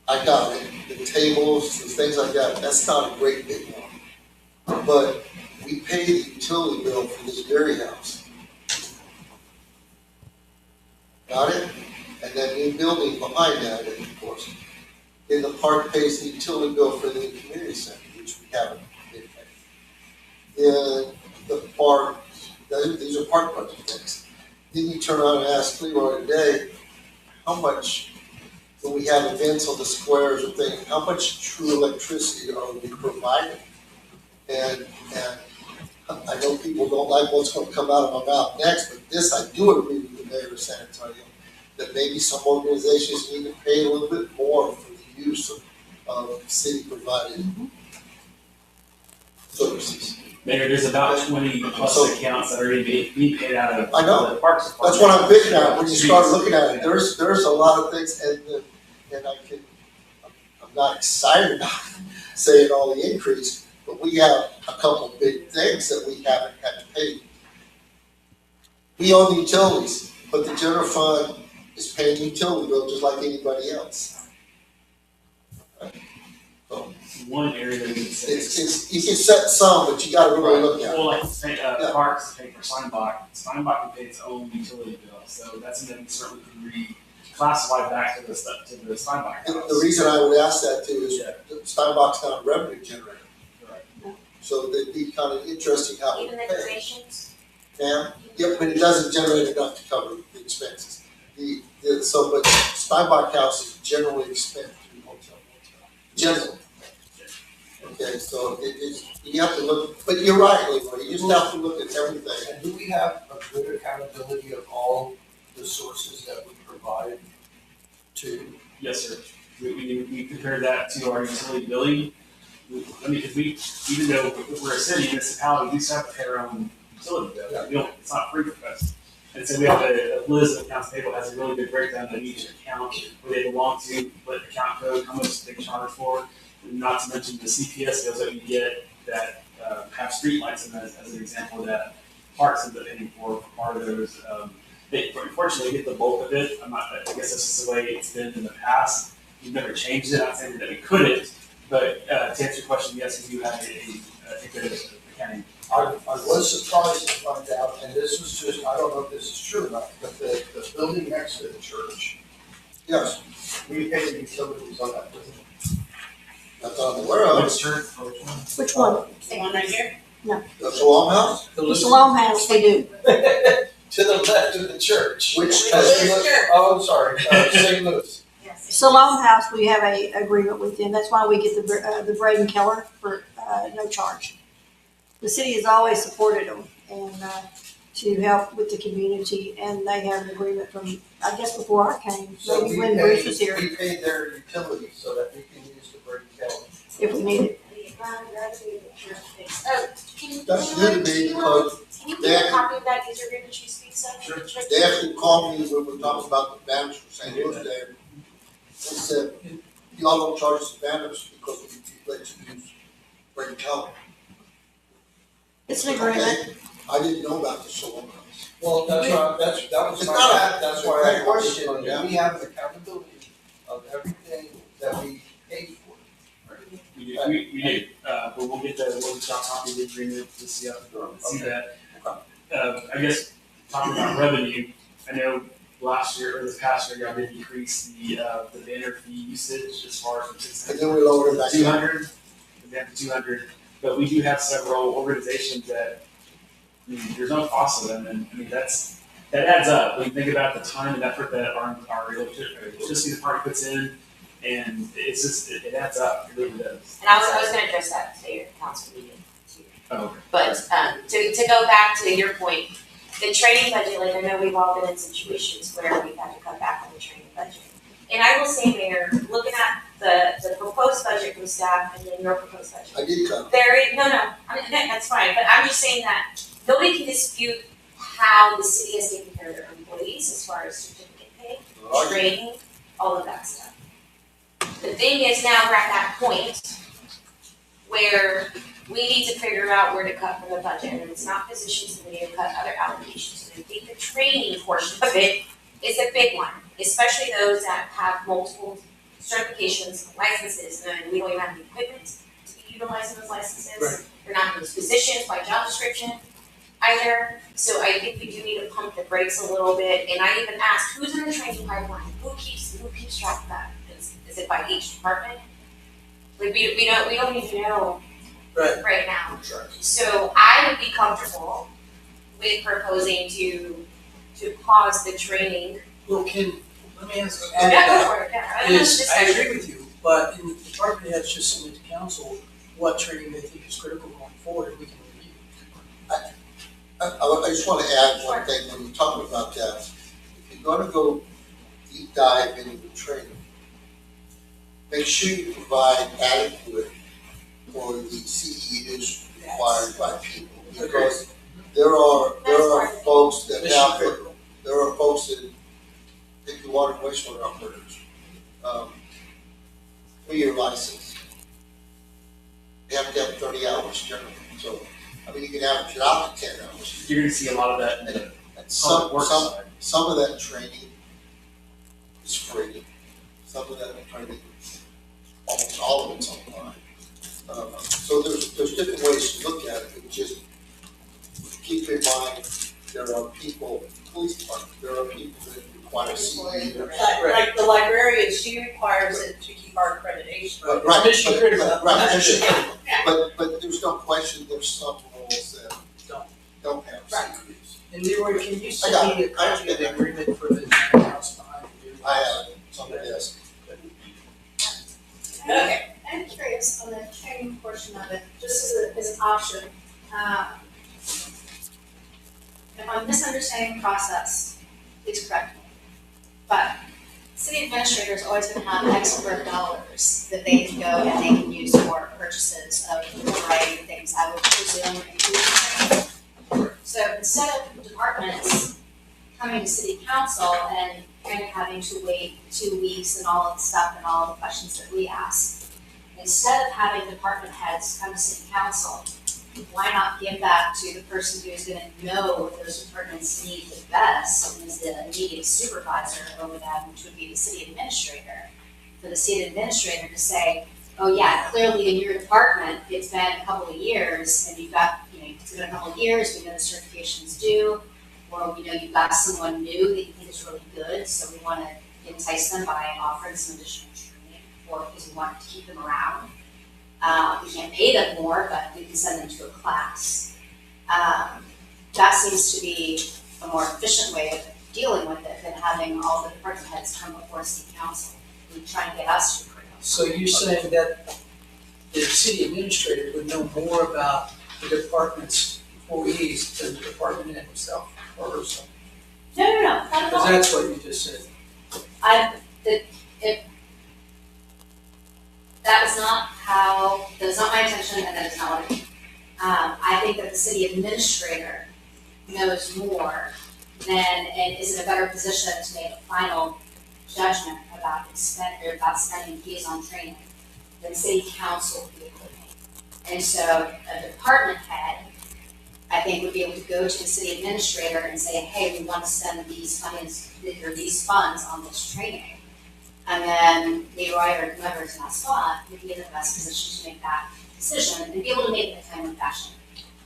S2: I got it, the tables, the things like that, that's not a great big one. But we pay the utility bill for this dairy house. Got it? And then new building behind that, and of course. Then the park pays the utility bill for the community center, which we haven't been paying. Then the park, these are park budget things. Then you turn around and ask Leroy today, how much, when we have events on the squares or things, how much true electricity are we providing? And I know people don't like what's going to come out of my mouth next, but this I do agree with the mayor of San Antonio, that maybe some organizations need to pay a little bit more for the use of city-provided services.
S4: Mayor, there's about 20 plus accounts that are going to be paid out of
S2: I know.
S4: the parks department.
S2: That's what I'm picking at, when you start looking at it, there's a lot of things, and I'm not excited about saying all the increase, but we have a couple big things that we haven't had to pay. We own the utilities, but the general fund is paying the utility bill just like anybody else. So
S4: One area that we can say.
S2: you can set some, but you gotta really look at it.
S4: Well, like parks pay for Steinbach. Steinbach can pay its own utility bill, so that's something we certainly can reclassify back to the Steinbach house.
S2: The reason I would ask that too is Steinbach's not a revenue generator.
S4: Right.
S2: So it'd be kind of interesting how it
S3: Even
S2: would
S3: the
S2: pay.
S3: donations,
S2: Yeah, yep, but it doesn't generate enough to cover the expenses. but Steinbach House is generally spent through hotel. Generally. Okay, so you have to look, but you're right, Leroy, you just have to look at everything.
S8: And do we have a good accountability of all the sources that we provide to?
S4: Yes, sir. We compare that to our utility billing. Because even though we're a city municipality, we still have to pay our own utility bill. We don't, it's not free for us. And so we have a list of accounts payable has a really good breakdown of each account, where they belong to, what account code, how much they charge for, and not to mention the CPS bills that we get that have streetlights in them as an example that parks end up paying for part of those. They unfortunately get the bulk of it. I guess that's just the way it's been in the past. We've never changed it. I'm not saying that we couldn't, but to answer your question, yes, we do have a good accounting.
S8: I was surprised to find out, and this was just, I don't know if this is true or not, but the building next to the church,
S2: Yes,
S8: we pay the utilities on that building.
S2: that's on the warehouse,
S4: Which church?
S7: Which one?
S5: The one right here?
S2: the Salon House,
S7: The Salon House, we do.
S8: To the left of the church.
S2: Which-
S8: Oh, I'm sorry, St. Louis.
S7: Salon House, we have a agreement with them. That's why we get the Braden Keller for, no charge. The city has always supported them and, to help with the community, and they have an agreement from, I guess, before I came,
S8: So
S7: maybe
S8: we
S7: when Bruce was
S8: pay,
S7: here,
S8: we pay their utilities so that we can use the break account.
S7: if we need it.
S3: Oh, can you?
S2: that's new to me, because
S3: Can you give a copy of that user agreement you speak of?
S4: Sure.
S2: they actually called me when we were talking about the banners for St. Louis Day. They said, y'all don't charge us the banners because we let you use Braden Keller.
S7: It's an agreement.
S2: I didn't know about the Salon House.
S8: Well, that was
S2: It's
S8: my
S2: not a-
S8: bad, that's why I
S2: it's a question,
S8: questioned,
S2: yeah.
S8: do we have an accountability of everything that we pay for?
S4: We do, but we'll get copy of the agreement to see that. I guess, talking about revenue, I know last year, or this past year, y'all did decrease the banner fee usage as far as from
S2: And then we lowered it back.
S4: 200, down to 200, but we do have several organizations that, I mean, there's no cost to them, and I mean, that adds up. When you think about the time and effort that our electricity department puts in, and it's just, it adds up, it really does.
S3: And I was gonna address that today at council meeting too.
S4: Oh, okay.
S3: But, to go back to your point, the training budget, like I know we've all been in situations where we've had to cut back on the training budget. And I will say, Mayor, looking at the proposed budget from staff and then your proposed budget,
S2: I did come.
S3: that's fine, but I'm just saying that nobody can dispute how the city has taken care of their employees as far as certificate pay, training, all of that stuff. The thing is now we're at that point where we need to figure out where to cut from the budget, and it's not positions, and we need to cut other allocations. And I think the training portion of it is a big one, especially those that have multiple certifications, licenses, and we don't even have the equipment to be utilizing those licenses.
S2: Right.
S3: They're not in those positions by job description either, so I think we do need to pump the brakes a little bit, and I even asked, who's in the training pipeline? Who keeps track of that? Is it by each department? Like, we don't even know right now. So I would be comfortable with proposing to pause the training.
S1: Well, let me ask,
S3: Yeah, go for it, yeah, I don't know,
S1: is,
S3: just
S1: I
S3: like-
S1: agree with you, but in the department heads just submit to council what training they think is critical going forward, and we can review.
S2: I just want to add one thing when you're talking about that. If you're going to go deep dive into the training, make sure you provide adequate for the CEUs required by people. Because there are folks that there are folks that take the water and wastewater operators, 3-year license. They have to have 30 hours generally, so, I mean, you can average it out to 10 hours.
S4: You're gonna see a lot of that in the
S2: And
S4: public works
S2: some
S4: side.
S2: Some of that training is free, some of that training, almost all of it's online. So there's different ways to look at it, but just keep in mind, there are people, police department, there are people that require CE.
S5: Like the librarian, she requires it to keep our accreditation.
S2: Right,
S1: Mission critical.
S2: Right, mission critical. But there's no question, there's some rules that don't have CEs.
S1: And Leroy, can you
S2: I got
S1: send me a
S2: it.
S1: copy of the agreement for the council
S2: I have it, it's on the desk.
S6: Okay.
S9: I'm curious on the training portion of it, just as an option. If I'm misunderstanding the process, please correct me. But city administrators always gonna have X number of dollars that they can go and they can use for purchases of a variety of things. I would presume including training. So instead of departments coming to city council and kind of having to wait 2 weeks and all of the stuff and all the questions that we ask, instead of having department heads come to city council, why not give that to the person who's gonna know what those departments need the best, and is the immediate supervisor over them, which would be the city administrator. For the city administrator to say, oh yeah, clearly in your department, it's been a couple of years, and you've got, it's been a couple of years, we know the certification's due, or we know you've got someone new that you think is really good, so we wanna entice them by offering some additional training, or because we want to keep them around. We can't pay them more, but we can send them to a class. That seems to be a more efficient way of dealing with it than having all the department heads come before city council and try and get us to approve.
S1: So you're saying that the city administrator would know more about the department's employees than the department head himself or herself?
S6: No, not at all.
S1: Because that's what you just said.
S6: That was not my intention, and that is not what I mean. I think that the city administrator knows more and is in a better position to make a final judgment about about spending fees on training than city council would be able to make. And so a department head, I think, would be able to go to the city administrator and say, hey, we want to spend these funds on this training. And then Leroy or whoever's in that spot would be in the best position to make that decision and be able to make it in a timely fashion.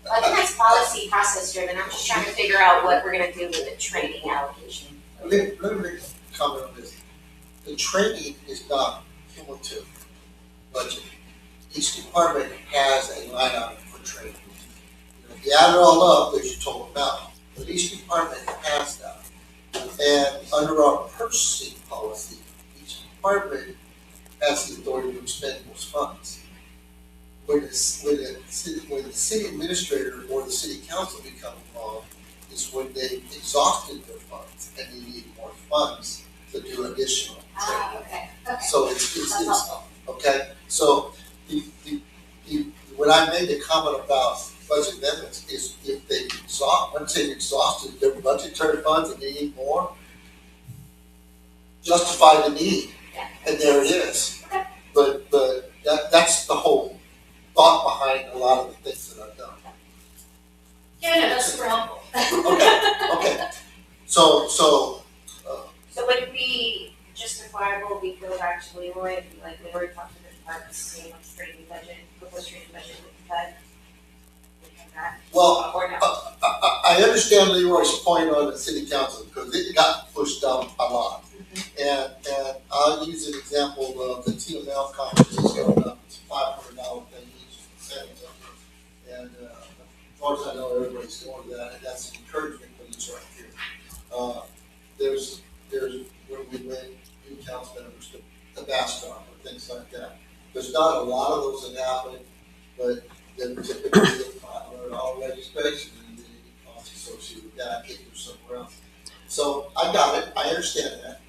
S3: Well, I think that's policy process driven. I'm just trying to figure out what we're gonna do with the training allocation.
S2: Let me make a comment on this. The training is not cumulative budget. Each department has a line item for training. If you add it all up, there's your total amount. But each department has that. And under our purchasing policy, each department has the authority to expend those funds. When the city administrator or the city council become involved is when they've exhausted their funds and they need more funds to do additional training.
S6: Okay.
S2: So it's
S6: That's helpful.
S2: okay, so when I made the comment about budget amendments is if they once they've exhausted their budgetary funds and they need more, justify the need,
S6: Yeah.
S2: and there it is.
S6: Okay.
S2: But that's the whole thought behind a lot of the things that I've done.
S6: Yeah, no, that's super helpful.
S2: Okay, so,
S3: So would it be justifiable, we go back to Leroy, like Leroy talked to the departments, see what's training budget, proposed training budget with that? We come back,
S2: well,
S3: or no?
S2: I understand Leroy's point on the city council, because it got pushed down a lot. And I'll use an example of the TML conference is going up, it's $500 thing each San Antonio. And as far as I know, everybody's going to that, and that's an encouragement for each right here. There's where we went, new council members to Tabasco or things like that. There's not a lot of those that happen, but then typically get $500 registration and then any costs associated with that, get you somewhere else. So I got it, I understand that.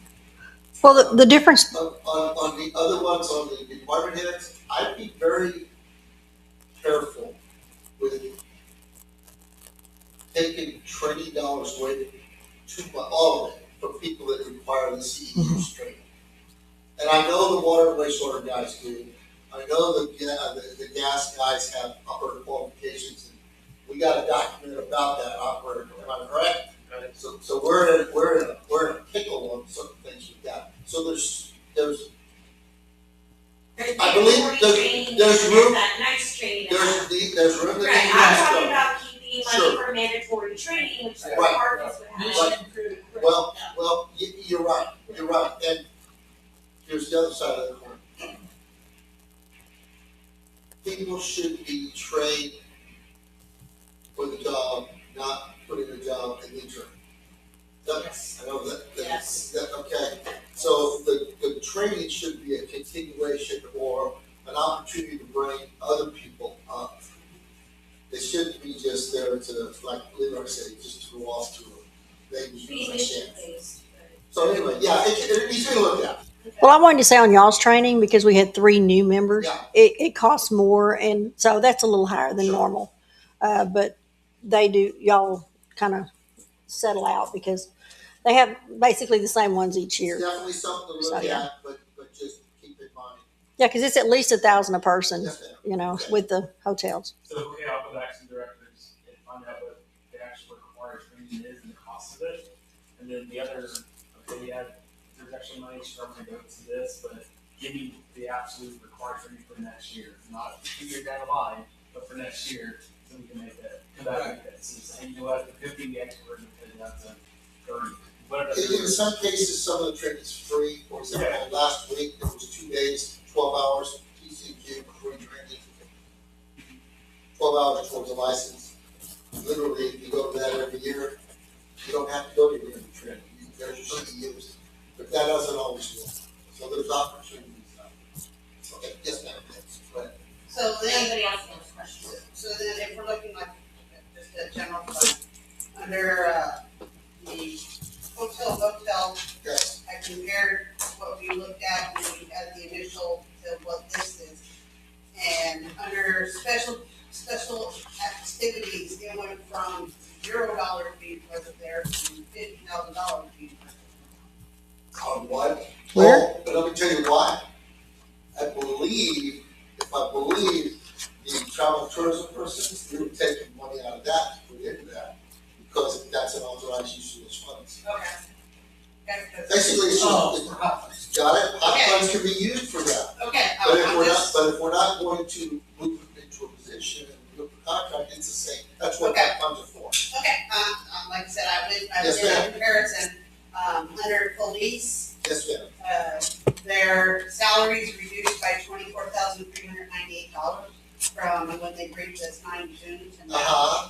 S7: Well, the difference,
S2: On the other ones, on the department heads, I'd be very careful with taking training dollars away all of it from people that require the CEU's training. And I know the water and wastewater guys do. I know the gas guys have upper qualifications, and we got a document about that operator. Am I correct? Right. So we're in a pickle on certain things with that. So there's I believe there's room.
S3: That nice training.
S2: There's room that
S3: Right,
S2: needs
S3: I'm
S2: to
S3: talking
S2: go.
S3: about keeping money for mandatory training, which the
S2: Right.
S3: departments would have.
S2: Well, you're right, and here's the other side of the coin. People should be trained for the job, not put in a job and then train.
S3: Yes.
S2: I know that,
S3: Yes.
S2: okay, so just there to, like, I say, just to go off to a baby.
S3: The initial phase.
S2: So anyway, yeah, it needs to be looked at.
S7: Well, I wanted to say on y'all's training, because we had 3 new members,
S2: Yeah.
S7: it costs more, and so that's a little higher than
S2: Sure.
S7: normal. But y'all kind of settle out because they have basically the same ones each
S2: It's
S7: year.
S2: definitely something to
S7: So,
S2: look
S7: yeah.
S2: at, but just keep in mind.
S7: Yeah, because it's at least 1,000 a person,
S2: Yes, ma'am.
S7: you know,
S2: Okay.
S7: with the hotels.
S4: So, okay, I'll go back to the directors and find out what the actual required training is and the cost of it. And then the other, okay, yeah, there's actually money struggling to go to this, but give me the absolute required training for next year, not 2 years down the line, but for next year, so we can make that, come back and make that decision. And you know what, it could be the expert because that's a 30, whatever.
S2: In some cases, some of the training is free. For example, last week, there was 2 days, 12 hours, TCQ, free training. 12 hours towards a license. Literally, if you go to that every year, you don't have to go to your every training. There's your CEUs. But that doesn't always work. So there's opportunities. Okay, yes, ma'am. But
S5: So then,
S3: Anybody else have questions?
S5: so then if we're looking like, just a general fund, under, the hotel,
S2: yes,
S5: I compared what we looked at when we had the initial to what this is. And under special activities, it went from $0 fee present there to $50,000 fee present.
S2: on what?
S7: Where?
S2: Oh, but let me tell you why. I believe the travel and tourism persons, we were taking money out of that to put into that, because that's an authorized use of those funds.
S5: Okay.
S2: Basically, it's
S1: Oh,
S2: just, got it, hot
S5: Okay.
S2: funds can be used for that.
S5: Okay,
S2: But if
S5: I'm
S2: we're not,
S5: just,
S2: but if we're not going to move into a position and look for contract, it's the same, that's what that funds are for.
S5: okay, like I said, I
S2: Yes,
S5: did a
S2: ma'am.
S5: comparison, under police,
S2: Yes, ma'am.
S5: their salaries reduced by $24,398 from when they briefed us 9 June to now.
S2: Uh-huh,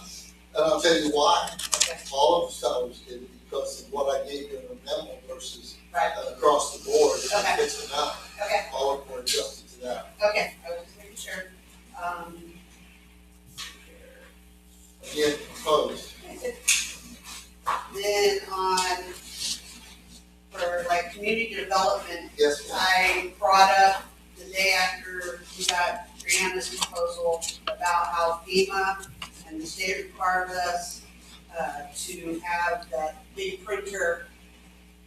S2: and I'll tell you why.
S5: Okay.
S2: All of the salaries did, because of what I gave you in the memo versus
S5: Right,
S2: across the board, it
S5: Okay.
S2: fits them out.
S5: okay,
S2: All of them were adjusted to that.
S5: okay, I was just making sure.
S2: Again, proposed.
S5: Then for like community development,
S2: Yes, ma'am.
S5: I brought up the day after we got Brianna's proposal about how FEMA and the state required us to have that big printer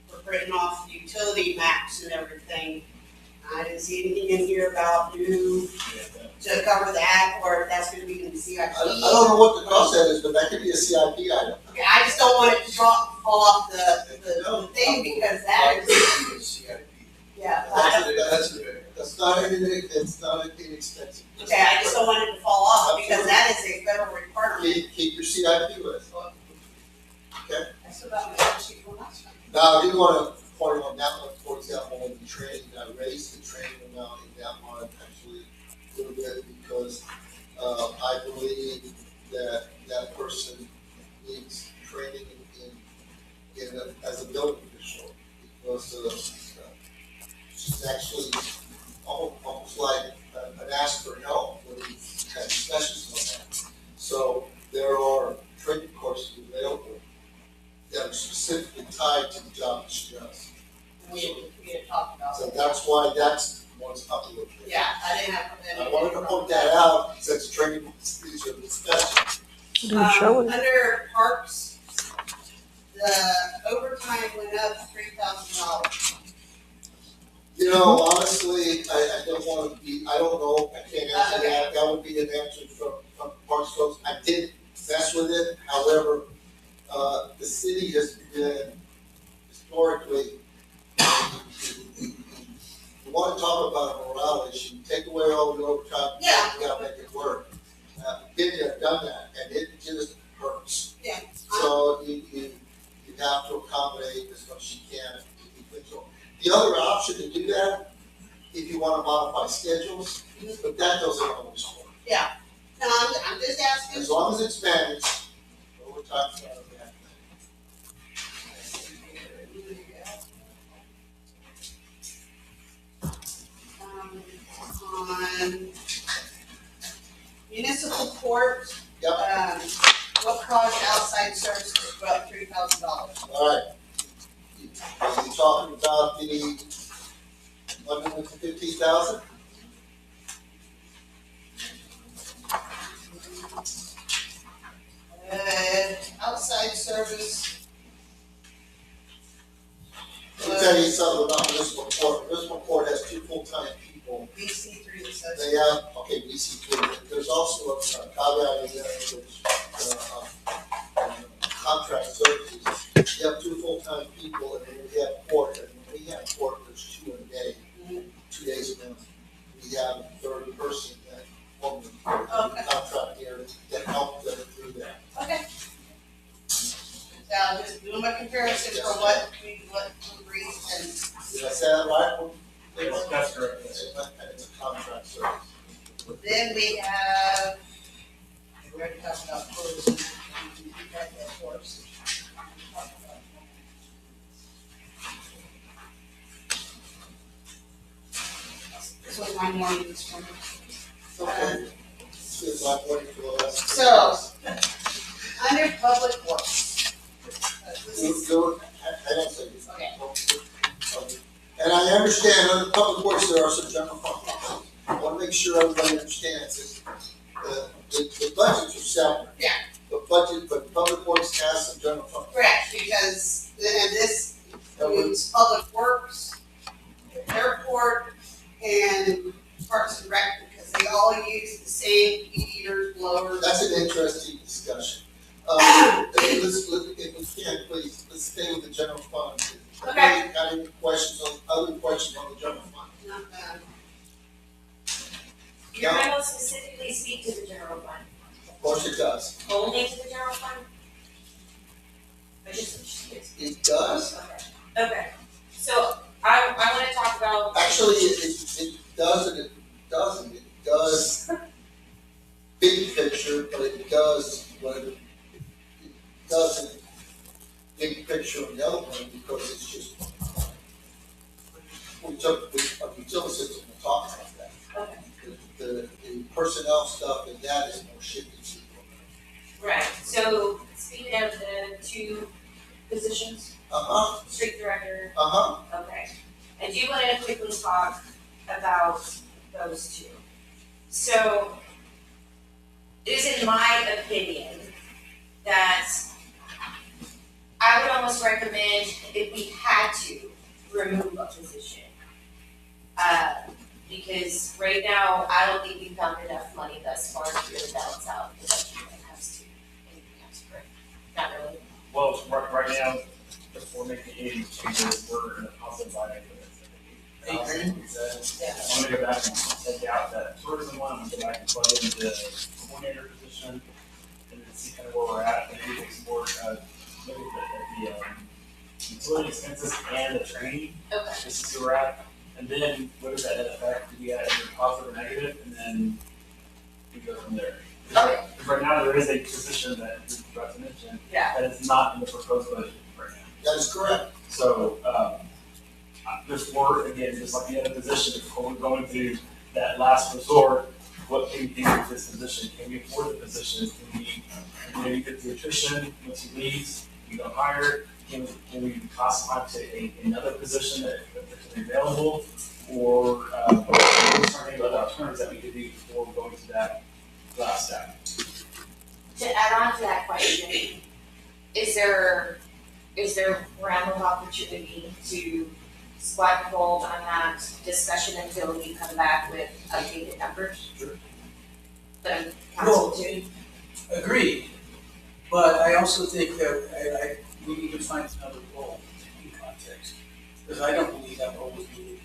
S5: for printing off utility maps and everything. I didn't see anything in here about new to cover that, or if that's gonna be in the CIP.
S2: I don't know what the cost that is, but that could be a CIP item.
S5: Okay, I just don't want it to fall off the thing, because that is, yeah.
S2: That's not anything, it's not inexpensive.
S5: Okay, I just don't want it to fall off, because that is a federal requirement.
S2: Keep your CIP list.
S5: I still got my spreadsheet from last time.
S2: Now, I do want to point on that one, for example, in the training, I raised the training amount in that one actually a little bit, because I believe that that person needs training as a building official, because she's actually almost like an ask for help when we had discussions on that. So there are training courses available that are specifically tied to the job that she does.
S5: We had talked about
S2: So
S5: it.
S2: that's why that's one's up a little bit.
S5: Yeah, I didn't have.
S2: I wanted to point that out since training is a discussion.
S7: Didn't show it.
S5: Under parks, the overtime went up $3,000.
S2: You know, honestly, I don't want to be, I don't know, I can't answer that. That would be an answer from Parks folks. I did mess with it, however, the city has been historically, you want to talk about a morale issue, take away all the overtime,
S5: Yeah.
S2: you gotta make it work. Been there, done that, and it just hurts.
S5: Yeah.
S2: So you have to accommodate as much as you can to keep control. The other option to do that, if you want to modify schedules, but that doesn't always work.
S5: No, I'm just asking.
S2: As long as it's managed, overtime's not a bad
S5: On municipal court,
S2: Yep.
S5: what caused outside services to go up $3,000?
S2: All right. Are you talking about the 115,000?
S5: Outside service.
S2: Let me tell you something about this report. This report has 2 full-time people.
S5: BC three that says.
S2: They have, okay, BC3, there's also a caveat in there, which, contract services. You have 2 full-time people, and then we have court, and when we have court, there's 2 a day, 2 days a month. We have a third person that,
S5: Okay.
S2: contract here to help them through that.
S5: Okay. Now, just doing my comparison for what we agreed and.
S2: Did I say that right?
S4: That's correct.
S2: And it's a contract service.
S5: Then we have, we already talked about closing, we got that for us.
S6: This was my morning this morning.
S2: Okay. It's like waiting for the last.
S5: So, under public works. This is-
S2: I don't say this.
S5: Okay.
S2: And I understand under public works, there are some general fund problems. I wanna make sure everybody understands this. The budgets are separate.
S5: Yeah.
S2: But public works has some general fund.
S5: Correct, because, and this includes public works, airport, and parks and rec, because they all use the same heaters, blowers.
S2: That's an interesting discussion. If we can, please, let's stay with the general fund.
S5: Okay.
S2: Got any questions, other questions on the general fund?
S5: Not bad.
S3: Your memo specifically speak to the general fund,
S2: Of course it does.
S3: only to the general fund? I just curious.
S2: It does?
S3: Okay, so I wanna talk about.
S2: Actually, it does and it doesn't. It does big picture, but it does what it doesn't big picture on the other one because it's just, we took, a utility system, we'll talk about that.
S3: Okay.
S2: The personnel stuff and that is more shifting.
S3: Right, so speaking of the 2 positions,
S2: Uh-huh,
S3: street director,
S2: uh-huh.
S3: okay. I do wanna quickly talk about those 2. So, it is in my opinion that I would almost recommend if we had to remove a position. Because right now, I don't think we've found enough money thus far to really balance out the budget when it comes to anything else, correct? Not really.
S4: Well, right now, before making any changes, we're in a positive line.
S1: Hey, Green?
S4: I'm gonna go back and take out that tourism one, I'm gonna go back and plug in the coordinator position, and then see kind of where we're at, and maybe explore, look at the utility expenses and the training,
S3: Okay.
S4: just to see where we're at. And then what does that affect, do we add either positive or negative, and then we go from there.
S3: Okay.
S4: Because right now, there is a position that you're about to mention,
S3: Yeah.
S4: that is not in the proposed budget right now.
S2: That is correct.
S4: So, before, again, just like the other position, before we're going to that last resort, what can we do with this position? Can we afford the position? Can we, maybe get the attrition, once he leaves, we don't hire? Can we classify to another position that is available? Or, we're starting about alternatives that we could do before going to that last step.
S3: To add on to that question, is there realm of opportunity to squat the hold on that discussion until we come back with updated numbers?
S2: Sure.
S3: But council too?
S1: Agreed, but I also think that we need to find another role in context, because I don't believe that role is needed.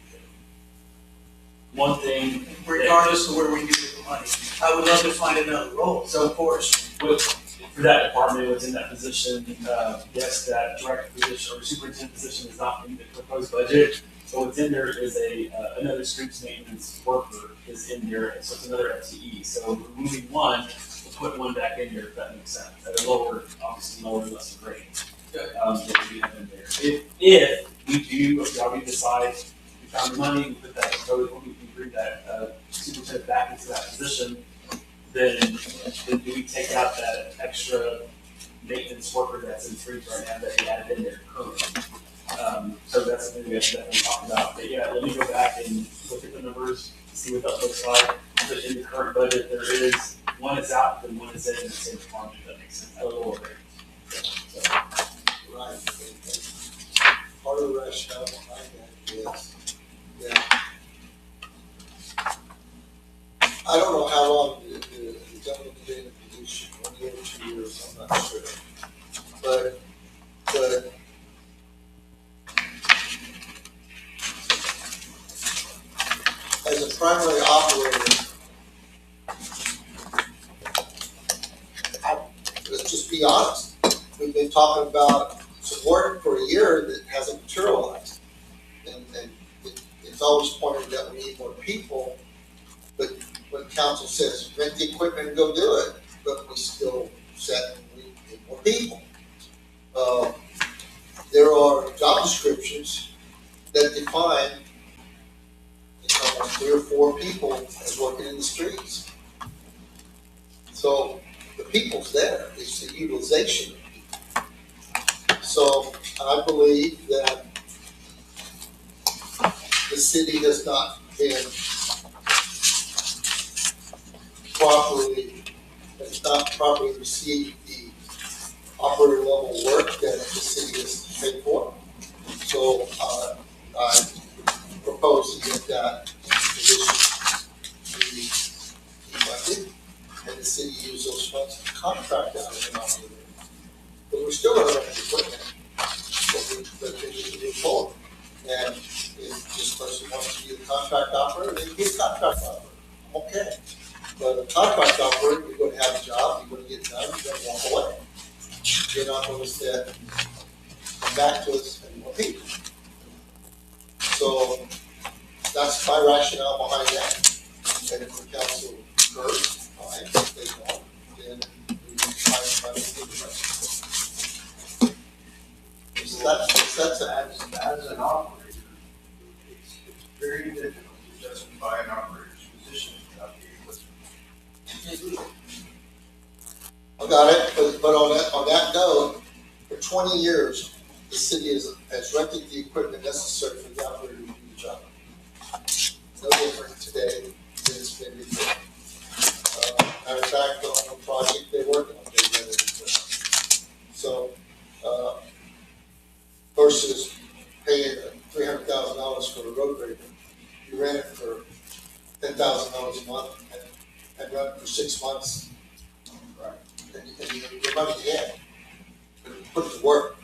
S4: One thing,
S1: Regardless of where we get the money, I would love to find another role, so of course.
S4: for that department, what's in that position, yes, that director position or superintendent position is not in the proposed budget. So what's in there is another streets maintenance worker is in there, so it's another FTE. So removing one, we'll put one back in there, if that makes sense, at a lower, obviously lower, less grade. That we have in there. If we do, if y'all decide we found the money, we put that, we bring that superintendent back into that position, then do we take out that extra maintenance worker that's in streets right now that we added in there currently? So that's something we have to definitely talk about. But yeah, let me go back and look at the numbers, see what that looks like. But in the current budget, there is, one is out and one is in the same department, if that makes sense, at a lower rate. So,
S2: Right. And part of the rationale behind that is that I don't know how long the gentleman's been in the position, 1 year, 2 years, I'm not sure. But as a primary operator, let's just be honest, we've been talking about some work for a year that hasn't materialized. And it's always pointed that we need more people, but when council says rent the equipment and go do it, but we still set and we need more people. There are job descriptions that define almost 3 or 4 people as working in the streets. So the people's there, it's the utilization of people. So I believe that the city has not been properly received the operator level work that the city has paid for. So I propose to get that position be funded, and the city use those funds to contract out an operator. But we're still gonna have equipment, but we need to move forward. And if this person wants to be a contract operator, they can be a contract operator, I'm okay. But a contract operator, you're gonna have a job, you're gonna get done, you're gonna walk away. You're not gonna say, come back to us and more people. So that's my rationale behind that. And if the council concurs, fine, if they don't, then we try to get the rest. So that's
S8: As an operator, it's very difficult to justify an operator's position without the equipment.
S2: I got it, but on that note, for 20 years, the city has rented the equipment necessary for the operator to do the job. No different today than it's been before. Matter of fact, on the project they're working on, they rented the equipment. So, versus paying $300,000 for a road grader, you rent it for $10,000 a month and run it for 6 months. Right. And your money in, but you put it to work.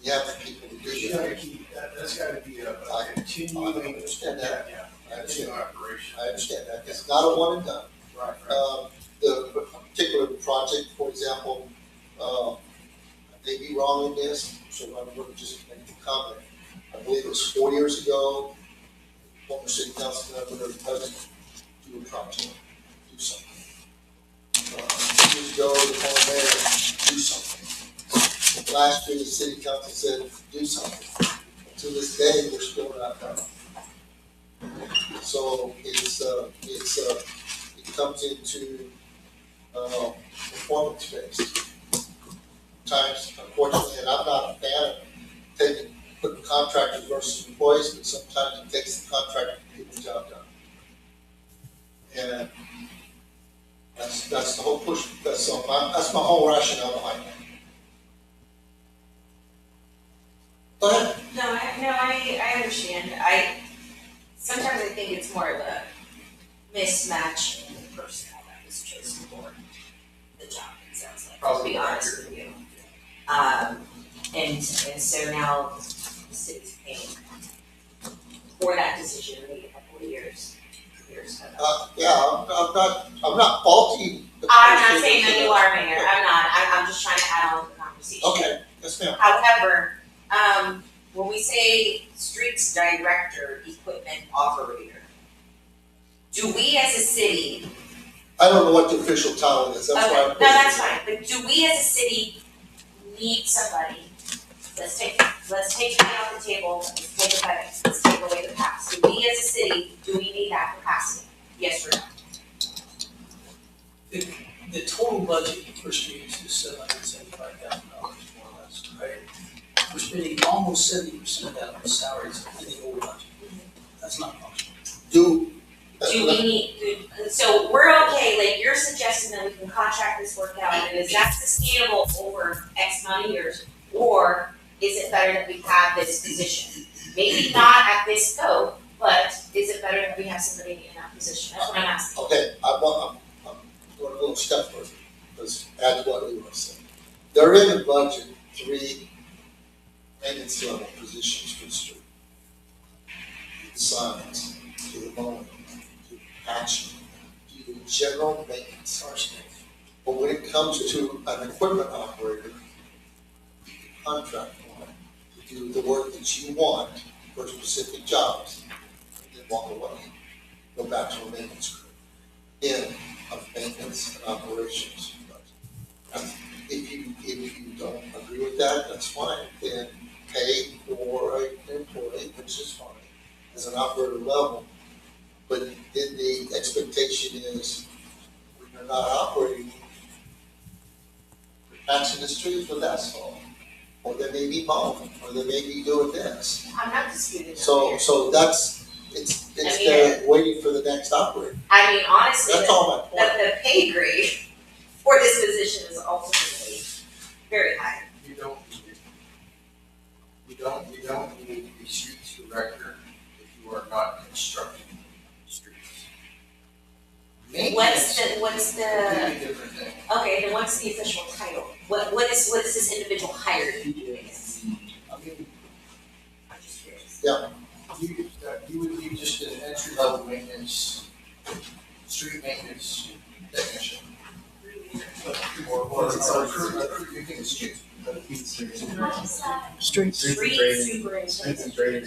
S2: You have the people to do
S8: You
S2: that.
S8: gotta keep, that's gotta be a
S2: I
S8: continuing.
S2: understand that.
S8: Yeah,
S2: I understand.
S8: operation.
S2: I understand that. It's not a one and done.
S8: Right.
S2: The particular project, for example, I may be wrong in this, so I'm going to just make a comment. I believe it was 4 years ago, former city council member, the president, do a project, do something. 2 years ago, the former mayor, do something. Last year, the city council said, do something. To this day, we're still not done. So it comes into performance based. Times, unfortunately, and I'm not a fan of putting contractors versus employees, but sometimes it takes the contractor to get the job done. And that's the whole push. That's my whole rationale behind that. Go ahead.
S3: I understand. Sometimes I think it's more of a mismatch in the personnel that was chosen for the job, it sounds like, to be honest with you. And so now the city's paying for that decision, maybe a couple of years ago.
S2: Yeah, I'm not faulting the
S3: I'm not
S2: person.
S3: saying that you are, Mayor, I'm just trying to add on to the conversation.
S2: Okay, yes ma'am.
S3: However, when we say streets director, equipment operator, do we as a city,
S2: I don't know what the official title is, that's why.
S3: no, that's fine, but do we as a city need somebody? Let's take it off the table, let's take away the past. Do we as a city, do we need that capacity? Yes or no?
S1: The total budget for streets is $775,000 more or less, right? We're spending almost 70% of that on salaries in the old budget. That's not functional.
S3: Do we need, so we're okay, like you're suggesting that we can contract this work out, and is that sustainable over X amount of years? Or is it better that we have this position? Maybe not at this scope, but is it better that we have somebody in that position? That's what I'm asking.
S2: Okay, I'm going a little step further, because add to what we were saying. There is in the budget 3 maintenance level positions for the street. The signs, to the mowing, to the patching, to the general maintenance. But when it comes to an equipment operator, you can contract one to do the work that you want for specific jobs, and then walk away, go back to a maintenance crew. Again, of maintenance and operations. But if you don't agree with that, that's fine, then pay for an employee, which is fine, as an operator level. But then the expectation is, when you're not operating, you're patching the streets with asphalt, or they may be mowing, or they may be doing this.
S3: I'm not disputing that.
S2: So that's, it's
S3: I mean,
S2: they're waiting for the next operator.
S3: I mean, honestly,
S2: That's all my point.
S3: the pay grade for this position is ultimately very high.
S8: You don't need a streets director if you are not constructing streets.
S3: What's the,
S8: Completely different thing.
S3: okay, then what's the official title? What is this individual hired to do this?
S8: I mean,
S3: I'm just curious.
S8: you would be just an entry level maintenance, street maintenance technician. Or a crew, you think it's street.
S9: How does that,
S7: Streets.
S3: Street
S4: Streets and
S3: superintendent.
S4: grading.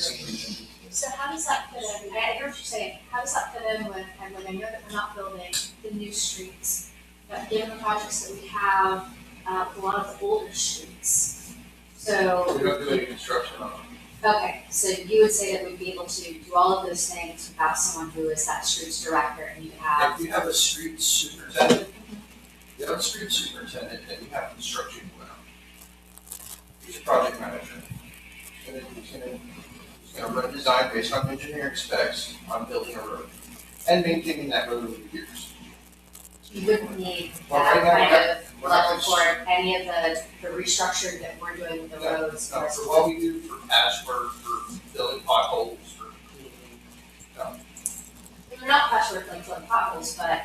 S9: so how does that fit in, I hear what you're saying, how does that fit in with, and when I know that we're not building the new streets, but given the projects that we have, a lot of the older streets. So,
S8: We don't do any construction on them.
S9: okay, so you would say that we'd be able to do all of those things without someone who is that streets director, and you have,
S8: If you have a street superintendent, you have a street superintendent, and you have construction going on. He's a project manager. He's gonna run design based on engineering specs on building a road and maintaining that road over the years.
S9: you wouldn't need
S8: Well,
S9: that
S8: right now,
S9: kind of
S8: we're not
S9: level for any of the restructuring that we're doing with the roads.
S8: No, for what we do for patchwork, for filling potholes, for
S9: We're not patchwork like flood potholes, but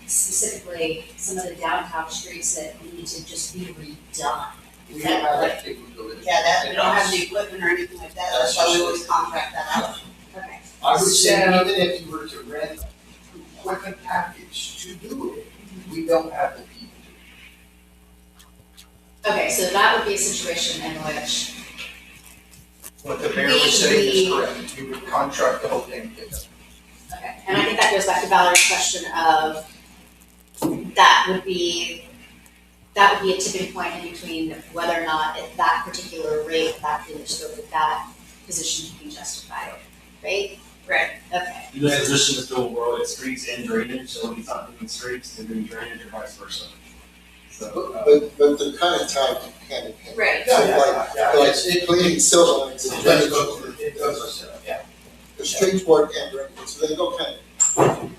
S9: specifically some of the downtown streets that need to just be redone.
S8: we don't have that capability.
S5: Yeah, that, we don't have the equipment or anything like that, that's why we always contract that out.
S9: Okay.
S8: I would say even if you were to rent equipment package to do it, we don't have the people to
S9: Okay, so that would be a situation in which,
S8: What the mayor was saying is correct, you would contract the whole thing and get them.
S9: okay, and I think that goes back to Valerie's question of, that would be a tipping point in between whether or not at that particular rate, that particular scope, that position can be justified, right?
S3: Right.
S9: Okay,
S4: You guys position this dual world at streets and drainage, so when he's not doing streets, they're doing drainage or vice versa. So,
S2: But they're kind of tied hand in hand.
S3: Right.
S2: So like cleaning silt lines and drainage,
S8: It goes, yeah.
S2: the streets work and drainage, so they go kind of.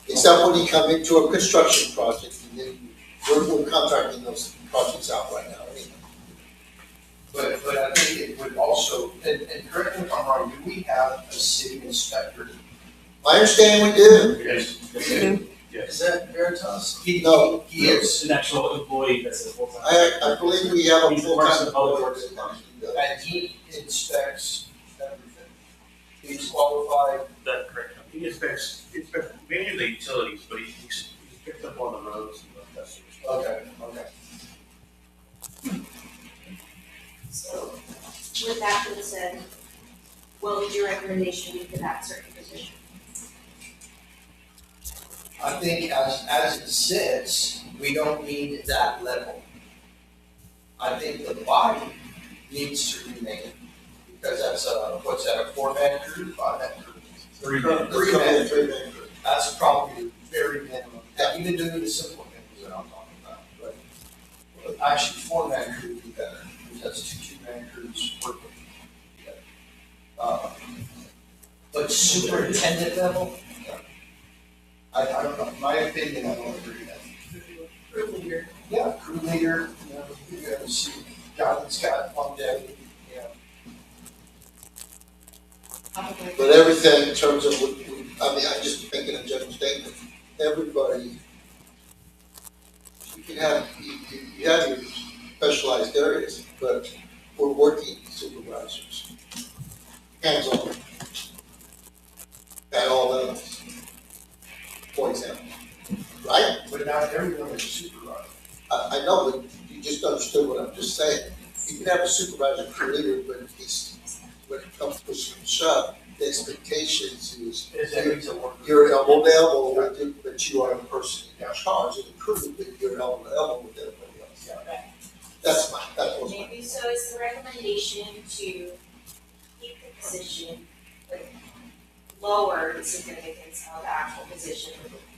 S2: Except when you come into a construction project, and then we're contracting those projects out right now anyway.
S8: But I think it would also, and correct me if I'm wrong, do we have a city inspector?
S2: I understand we do.
S4: yes, yes.
S1: Is that Veritas?
S2: No.
S8: He is,
S4: An actual employee that's a full-time.
S2: I believe we have a
S4: He's the
S2: full-time
S4: person of public
S2: employee
S4: works.
S2: that actually does.
S8: and he inspects everything. He's qualified.
S10: That's correct. He inspects mainly the utilities, but he's picked up on the roads and that sort of stuff.
S8: Okay.
S3: So, with that being said, what would your recommendation be for that certain position?
S8: I think as it sits, we don't need that level. I think the body needs to remain, because that's what's that, a 4-man crew, 5-man crew?
S4: Three.
S8: Three-man crew. That's probably very minimum, yeah, even doing the simple things that I'm talking about, but actually, 4-man crew would be better, because that's 2-man crews working together. But superintendent level, I don't know, in my opinion, I don't agree with that.
S5: Crew leader.
S8: Yeah, crew leader, you know, see, Jonathan's got longevity, you know.
S9: Probably.
S2: But everything in terms of, I'm just making a general statement, everybody, you can have, you have your specialized areas, but we're working supervisors, hands-on, at all levels, for example, right?
S8: But not everyone is a supervisor.
S2: I know, but you just understood what I'm just saying. You can have a supervisor crew leader, but he's, when it comes to push and shove, the expectations is
S8: Is every to work.
S2: you're elbow to elbow with it, but you are the person in charge of the crew, but you're elbow to elbow with everybody else. That was my.
S3: Maybe so is the recommendation to keep the position, like, lower the significance of the actual position,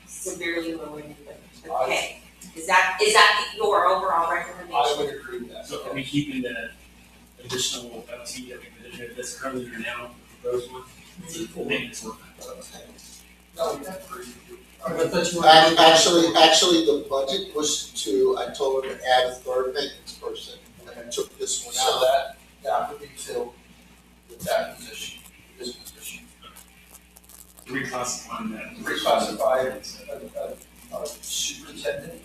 S3: severely lowering the pay. Is that your overall recommendation?
S8: I would agree with that.
S4: So are we keeping the additional FT that we did that's currently here now, proposed one? It's a full maintenance work.
S8: No, we have three.
S1: I thought you were.
S2: Actually, the budget was I told her to add a third maintenance person, and I took this one
S8: So
S2: out.
S8: that would be filled with that position, this position.
S4: Reclassifying that.
S8: Reclassify a superintendent.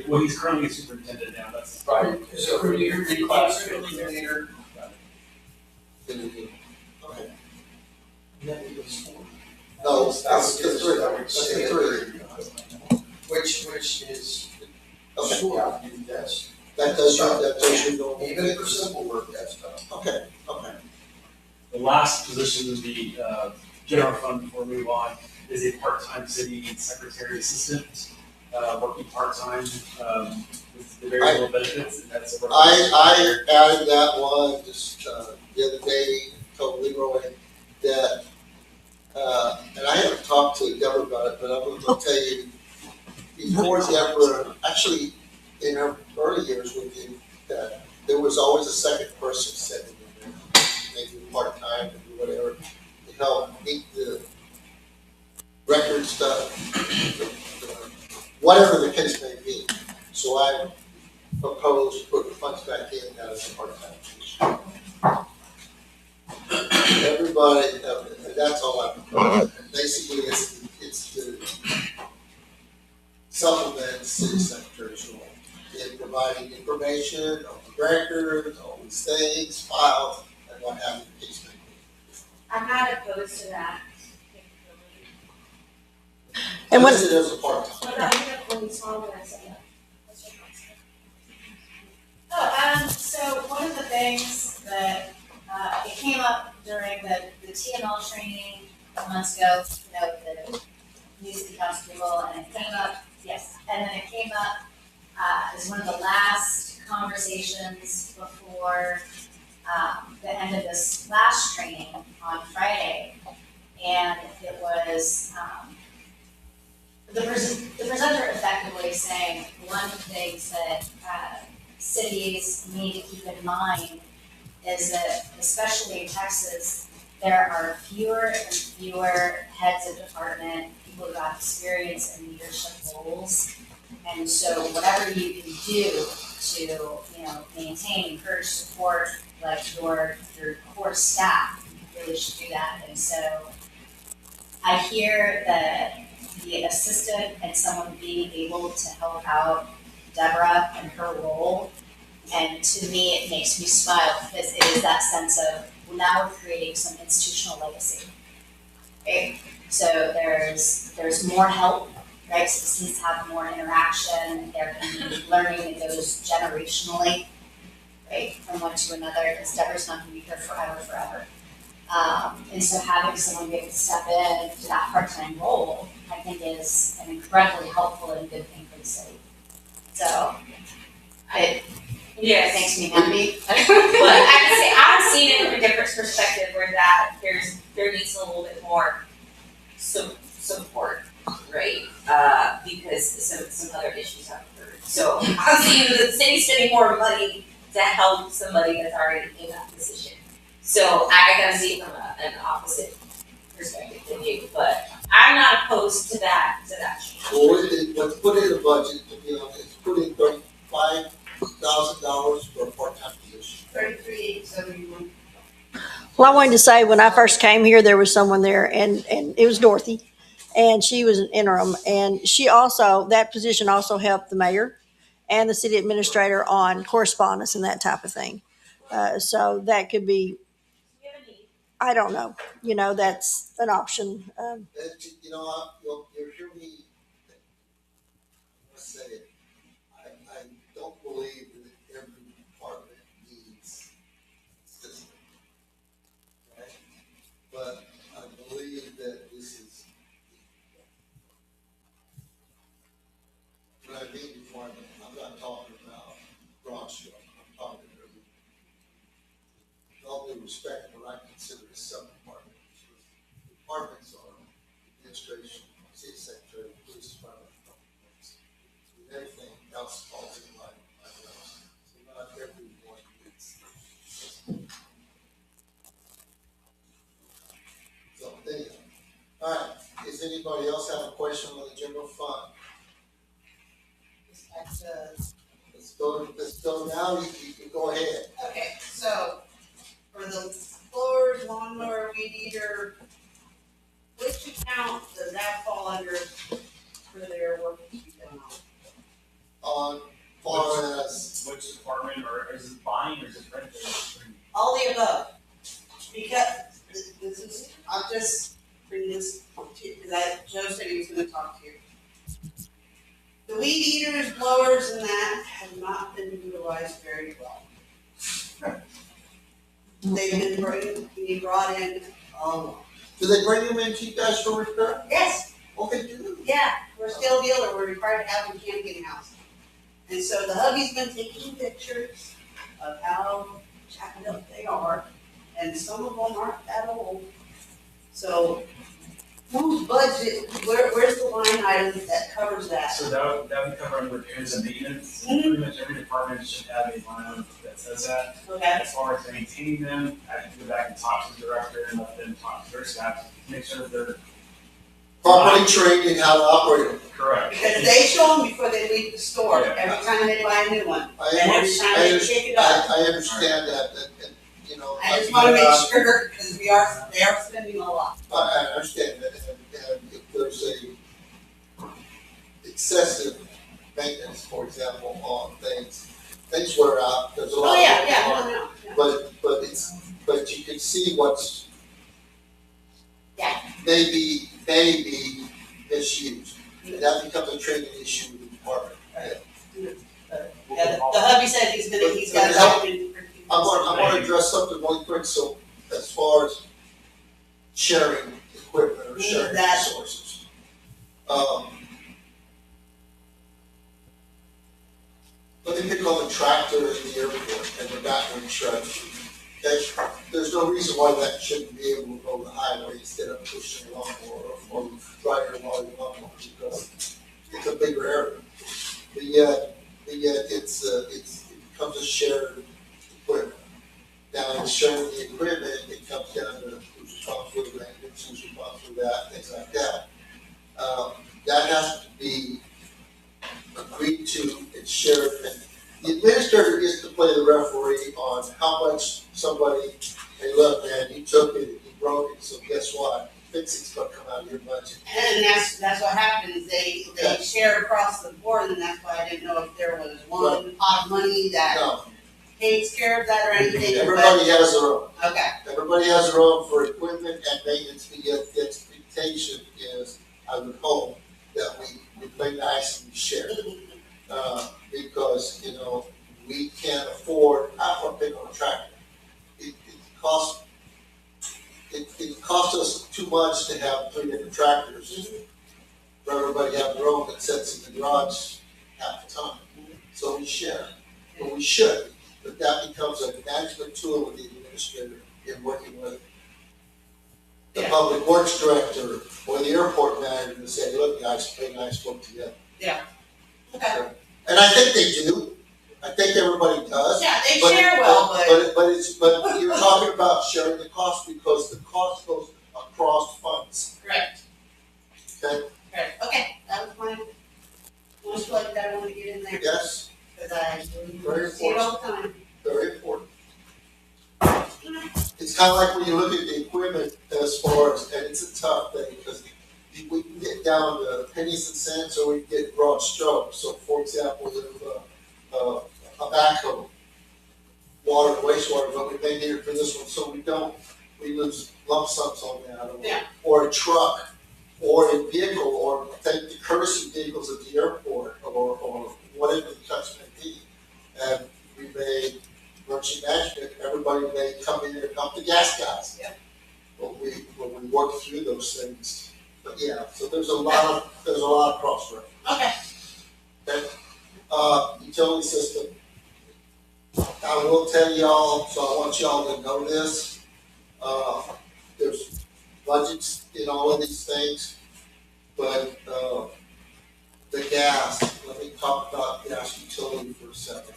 S4: Well, he's currently a superintendent now, that's.
S8: Right.
S1: Is it crew leader?
S8: Reclass,
S1: Crew
S8: crew
S1: leader.
S8: leader.
S2: Okay.
S8: And then it was four.
S2: No, that's the three. That's the three.
S8: Which is,
S2: Okay.
S8: yeah, that's,
S2: That does your normal.
S8: even for simple work, that's tough.
S2: Okay.
S4: The last position in the general fund before we move on is a part-time city secretary assistant, working part-time, with the very little benefits, and that's.
S2: I added that one just the other day, told Leroy that, and I haven't talked to Deborah about it, but I'm gonna tell you, before Deborah, actually, in her early years with you, that there was always a second person sitting in there, maybe part-time or whatever, to help meet the record stuff, whatever the case may be. So I proposed putting funds back in as a part-time position. Everybody, that's all I propose. Basically, it's to supplement city secretary's role in providing information on the records, all these things, files, and what have you, the case may be.
S3: I'm not opposed to that.
S7: And what-
S2: Listed as a part-time.
S3: What about you, when you saw when I said that? What's your thoughts?
S9: So one of the things that, it came up during the TML training a couple months ago, the news of the Castroville, and it came up, yes, and then it came up, as one of the last conversations before, the end of this last training on Friday. And it was, the presenter effectively saying one of the things that, cities need to keep in mind is that, especially in Texas, there are fewer and fewer heads of department, people who have experience in leadership roles. And so whatever you can do to, maintain, encourage, support, like your core staff, you really should do that. And so I hear that the assistant and someone being able to help out Deborah and her role. And to me, it makes me smile because it is that sense of, well, now we're creating some institutional legacy, right? So there's more help, right? Citizens have more interaction, there can be learning that goes generationally, right? From one to another, because Deborah's not gonna be here forever. And so having someone be able to step in to that part-time role, I think is an incredibly helpful and good thing for the city. So, it makes me happy.
S3: But I can say, I've seen it from a different perspective where there needs a little bit more support.
S11: right? Because some other issues have occurred. So obviously the city's spending more money to help somebody that's already in that position. So I gotta see it from an opposite perspective than you, but I'm not opposed to that change.
S2: Well, let's put in the budget, to be honest, put in $35,000 for a part-time position.
S5: 33,871.
S7: Well, I wanted to say, when I first came here, there was someone there, and it was Dorothy, and she was an interim, and she also, that position also helped the mayor and the city administrator on correspondence and that type of thing. So that could be,
S11: You have a need.
S7: I don't know, that's an option.
S2: And, you'll hear me, let's say it, I don't believe that every department needs system. Right? But I believe that this is, when I mean department, I'm not talking about broad stroke, I'm talking about, with all due respect, what I consider a sub-department. Departments are administration, city secretary, police department, and everything else falls in line. So not everyone needs. So anyway, all right, does anybody else have a question on the general fund? Let's go now, you can go ahead.
S5: Okay, so for the blowers, lawnmower, weed eater, which account does that fall under for their work to be done on?
S2: On far as,
S4: Which department, or is it buying, or is it renting?
S5: All the above. Because this is, I'll just bring this to you, because Joe said he was gonna talk to you. The weed eaters, blowers, and that have not been utilized very well. They've been brought in,
S2: do they bring them in to you guys for repair?
S5: yes,
S2: Okay, do.
S5: yeah, we're a steel dealer, we're required to have them camping in-house. And so the hubby's been taking pictures of how jacked up they are, and some of them aren't that old. So, whose budget, where's the line item that covers that?
S4: So that would cover under repairs and maintenance.
S5: Mhm.
S4: Pretty much every department should have a line item that says that.
S5: Okay,
S4: As far as maintaining them, I can go back and talk to the director and let them talk to their staff, to make sure that they're
S2: Properly trained in how to operate them.
S4: correct.
S5: because they show them before they leave the store,
S4: Yeah.
S5: every time they buy a new one,
S2: I
S5: and every time they pick it up.
S2: I understand that, and,
S5: I just wanna make sure, because they are spending a lot.
S2: I understand that, and if there's a excessive maintenance, for example, on things wear out, there's a lot
S5: Oh,
S2: of.
S5: yeah, no.
S2: But you can see what's.
S5: Yeah.
S2: Maybe misused, and that becomes a training issue with the department.
S5: Yeah, the hubby said he's got something.
S2: I want to address something really quick, so as far as sharing equipment or sharing
S5: That-
S2: resources. Let me pick on the tractor in the airport and the battery truck. Okay, there's no reason why that shouldn't be able to go the highway instead of pushing a lawnmower or riding a lawnmower, because it's a bigger area. But yet it becomes a shared equipment. Now, in sharing the equipment, it comes down to who's responsible for the maintenance, who's responsible for that, things like that. That has to be agreed to and shared, and the administrator gets to play the referee on how much somebody, hey, look, man, you took it, you broke it, so guess what? Fixing's gonna come out of your budget.
S5: And that's what happens, they share across the board, and that's why I didn't know if there was one pot of money that
S2: No,
S5: takes care of that or anything, but,
S2: everybody has their own.
S5: okay.
S2: Everybody has their own for equipment and maintenance, but yet the expectation is, I would hope, that we play nice and share. Because, we can't afford, I want to pick on a tractor. It costs us too much to have 3 different tractors. For everybody to have their own that sits in the garage half the time. So we share, but we should, but that becomes a management tool with the administrator in working with the
S5: Yeah.
S2: public works director or the airport manager and say, look, guys, pay nice work together.
S5: Okay.
S2: And I think they do. I think everybody does.
S5: Yeah, they
S2: But-
S5: share well, but.
S2: But you're talking about sharing the cost because the cost goes across funds.
S5: Correct.
S2: Okay.
S5: Right, okay, that was my, one plug that I wanted to get in there,
S2: Yes,
S5: because I
S2: Very
S5: see it all the time.
S2: very important. It's kind of like when you look at the equipment as far as, and it's a tough thing because we can get down to pennies and cents or we can get broad strokes. So for example, if a backhoe, water and wastewater, but we may need it for this one, so we lose lump sums on that.
S5: Yeah.
S2: Or a truck, or a vehicle, or take the courtesy vehicles at the airport, or whatever the case may be. And we may, emergency management, everybody may come in and help the gas guys.
S5: Yeah.
S2: But we work through those things. But yeah, so there's a lot of crossroads.
S5: Okay.
S2: Utility system. I will tell y'all, so I want y'all to know this. There's budgets in all of these things, but, the gas, let me talk about gas utility for a second.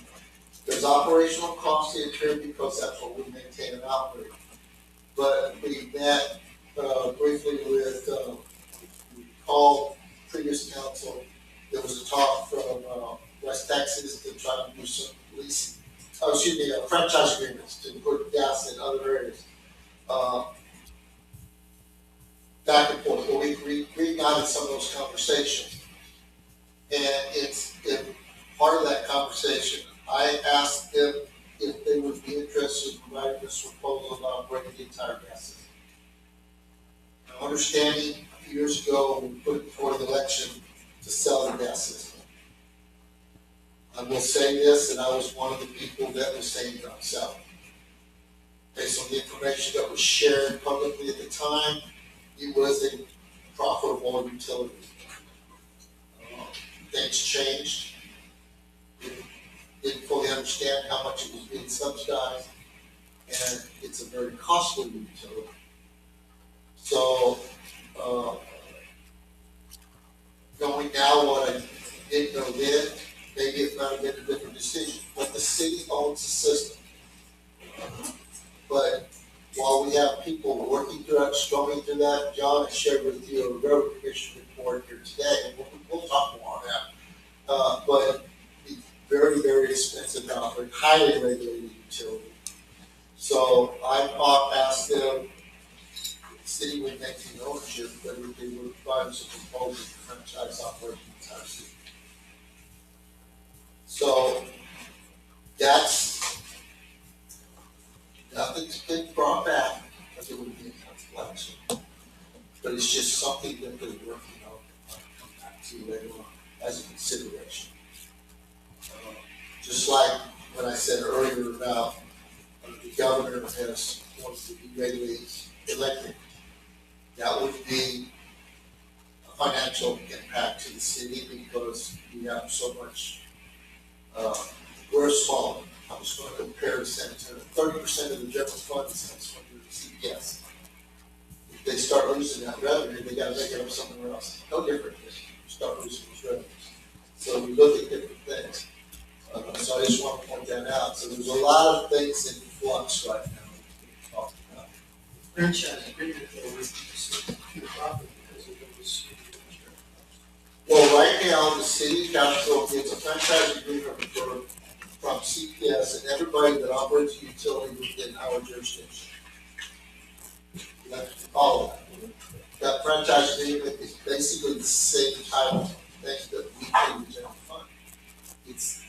S2: There's operational costs here because that's what we maintain and operate. But we met, briefly with, we called previous council. There was a talk from, West Texas to try to do some leasing, franchise agreements to put gas in other areas. Back and forth, but we reignited some of those conversations. And in part of that conversation, I asked them if they would be interested in providing this proposal about breaking the entire gas system. Now, understanding a few years ago, we put it before the election to sell the gas system. I will say this, and I was one of the people that was saying don't sell it. Based on the information that was shared publicly at the time, it was a profitable utility. Things changed. We didn't fully understand how much it was being subsidized, and it's a very costly utility. So, knowing now what I didn't know then, maybe it might have been a different decision. But the city owns the system. But while we have people working through that, struggling through that, John has shared with you a road commission report here today, and we'll talk more on that. But it's very, very expensive to operate, highly regulated utility. So I asked them, the city would maintain ownership, but if they would provide us a proposal to franchise operation in the entire city. So that's, nothing's been brought back, because it would be a collection. But it's just something that they're working on, come back to later on as a consideration. Just like what I said earlier about the governor has wanted to deregulate electric, that would be a financial impact to the city because we have so much, we're small. I'm just going to compare to San Antonio. 30% of the general fund is under CPS. If they start losing that revenue, they got to make it up somewhere else. No different. Start losing those revenues. So we look at different things. So I just want to point that out. So there's a lot of things in flux right now that we're talking about.
S1: Franchise agreement though, was just pure profit because of those.
S2: Well, right now, the city of Castroville gets a franchise agreement from CPS and everybody that operates a utility within our jurisdiction. That's all of that. That franchise agreement is basically the same type of thing that we pay the general fund. It's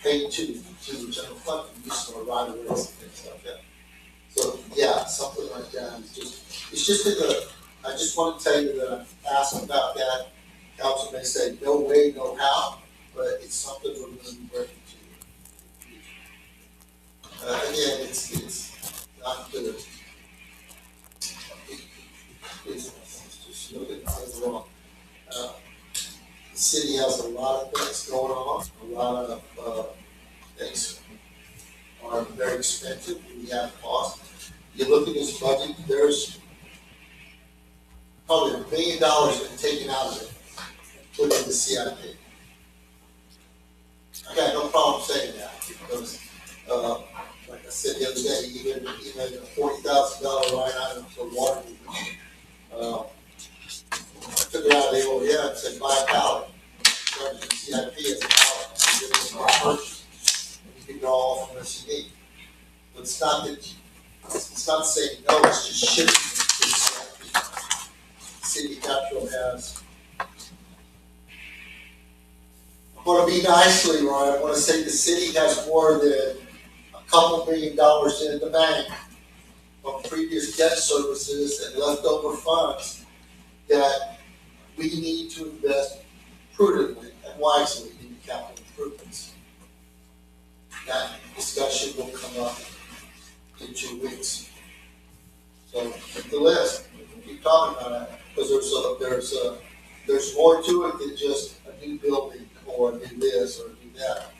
S2: paid to the general fund for use of our right of ways and things like that. So, yeah, something like that is it's just in the, I just want to tell you that I've asked about that. Council may say, no way, no how, but it's something we're going to be working to. Again, it's not good. It's just look at things wrong. The city has a lot of things going on, a lot of things are very expensive, we have costs. You look at this budget, there's probably $1 million been taken out of it, put in the CIP. I got no problem saying that, because, like I said the other day, even a $40,000 line item for water meters. I took it out of the OEM and said, buy a pallet, charge the CIP as a pallet, and give it a purchase. And you can draw all from this you need. But it's not that, it's not saying no, it's just shifting it to the CIP. City Castroville has. I want to be nice, Leroy. I want to say the city has more than a couple $1 million in the bank from previous debt services and leftover funds that we need to invest prudently and wisely in capital improvements. That discussion will come up in 2 weeks. So keep the list. Keep talking about it, because there's more to it than just a new building or a new this or a new that.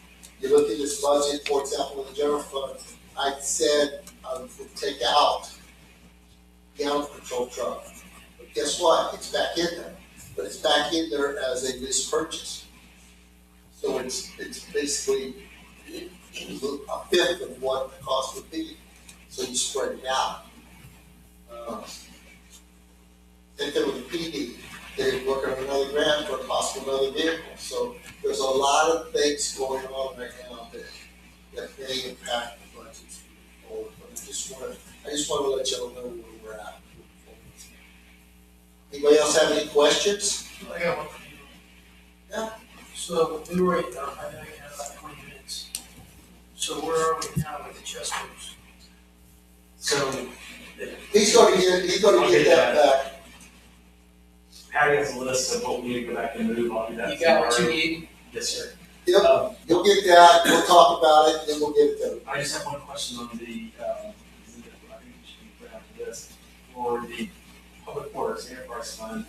S2: You look at this budget, for example, in the general fund, I said I would take out the animal control truck. But guess what? It's back in there. But it's back in there as a lease purchase. So it's basically a fifth of what the cost would be. So you spread it out. Same thing with the PD. They're working on another grant for a possible another vehicle. So there's a lot of things going on right now that may impact the budgets moving forward. But I just want to let y'all know where we're at. Anybody else have any questions?
S1: I got one for you.
S2: Yeah.
S1: So we were, I know you have about 20 minutes. So where are we now with the chess moves?
S4: So,
S2: He's going to get that back.
S4: Patty has a list of what we need to go back and move, I'll do that.
S1: You got what you
S4: tomorrow.
S1: need?
S4: Yes, sir.
S2: Yep, you'll get that, we'll talk about it, and then we'll get it done.
S4: I just have one question on the, I think we should put after this, for the public works enterprise fund.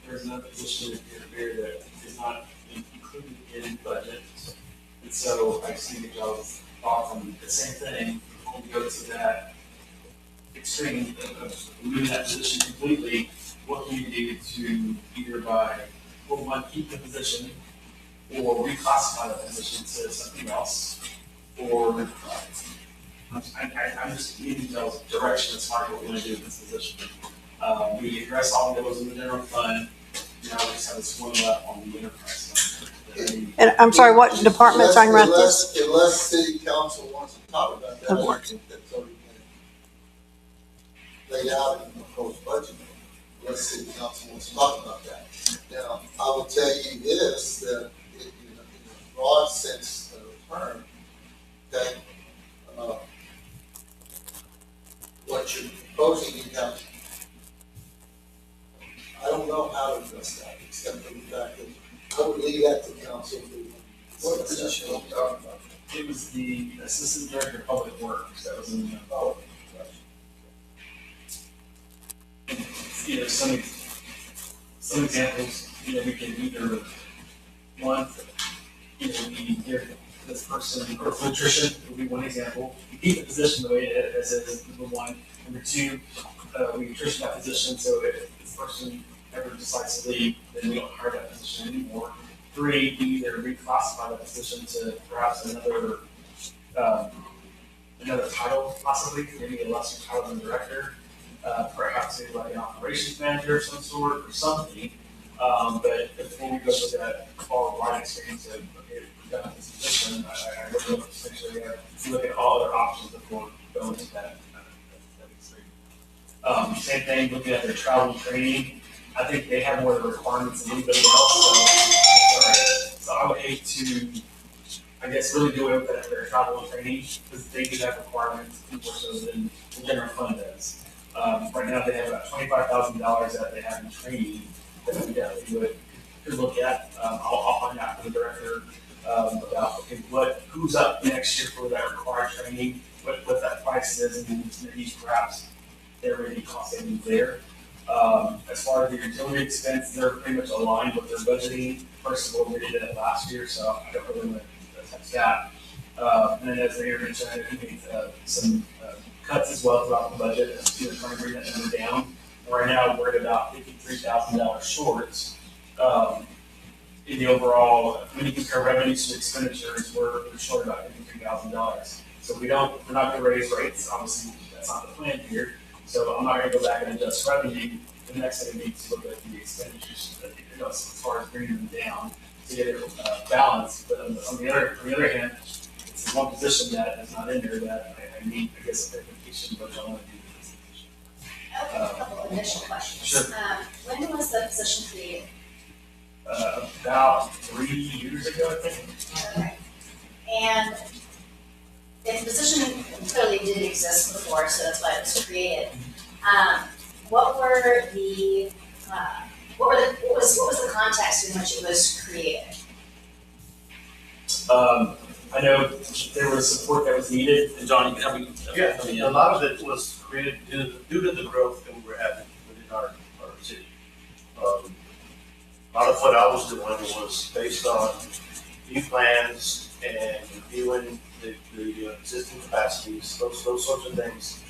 S4: There's another position here that is not included in budget. And so I just need y'all's thoughts on the same thing, when we go to that extreme of removing that position completely. What can you do to either by, well, one, keep the position, or reclassify the position to something else, or I'm just giving you direction as far as what we're gonna do with this position. We address all of those in the general fund, now we just have this one left on the enterprise fund.
S7: And I'm sorry, what department's talking about this?
S2: Unless city council wants to talk about that, I think that's already been laid out in the proposed budget. Unless city council wants to talk about that. Now, I will tell you this, that in a broad sense of the term, that what you're proposing, you have, I don't know how to address that, except for the fact that I would leave that to council. What position are you talking about?
S4: It was the assistant director of public works that was in the, you know, some examples, you know, we can either, one, you know, we give this person, or nutrition would be one example. We keep the position the way it is, number one. Number two, we nutrition that position, so if this person ever decides to leave, then we don't hire that position anymore. Three, we either reclassify that position to perhaps another title, possibly, maybe a lesser title than director. Perhaps maybe like an operations manager of some sort or something. But before we go to that far wide experience of, okay, we've done this position, I really want to make sure we look at all other options before going to that extreme. Same thing, looking at their travel and training. I think they have more of the requirements than anybody else. So I would hate to, I guess, really do away with their travel and training, because they do have requirements more so than the general fund does. Right now, they have about $25,000 that they have in training that we definitely could look at. I'll find out from the director about, okay, who's up next year for that required training, what that price is, and maybe perhaps there may be cost savings there. As far as the utility expense, they're pretty much aligned with their budgeting versus what we did last year, so I don't really want to touch that. And then as they mentioned, we made some cuts as well throughout the budget, trying to bring that number down. Right now, we're at about $53,000 short. In the overall, when you compare revenues to expenditures, we're short about $53,000. So we're not gonna raise rates, obviously, that's not the plan here. So I'm not gonna go back and adjust revenue. The next thing we need to look at the expenditures, as far as bringing them down to get it balanced. But on the other hand, it's one position that is not in there that I need, I guess, clarification, but I want to do this position.
S9: I have a couple initial questions.
S4: Sure.
S9: When was the position created?
S4: About 3 years ago, I think.
S9: Okay. And if the position clearly didn't exist before, so that's why it was created. What was the context in which it was created?
S4: I know there was support that was needed, and John, you can help me.
S10: Yeah, a lot of it was created due to the growth that we were having within our city. A lot of what I was doing was based on new plans and reviewing the existing capacities, those sorts of things.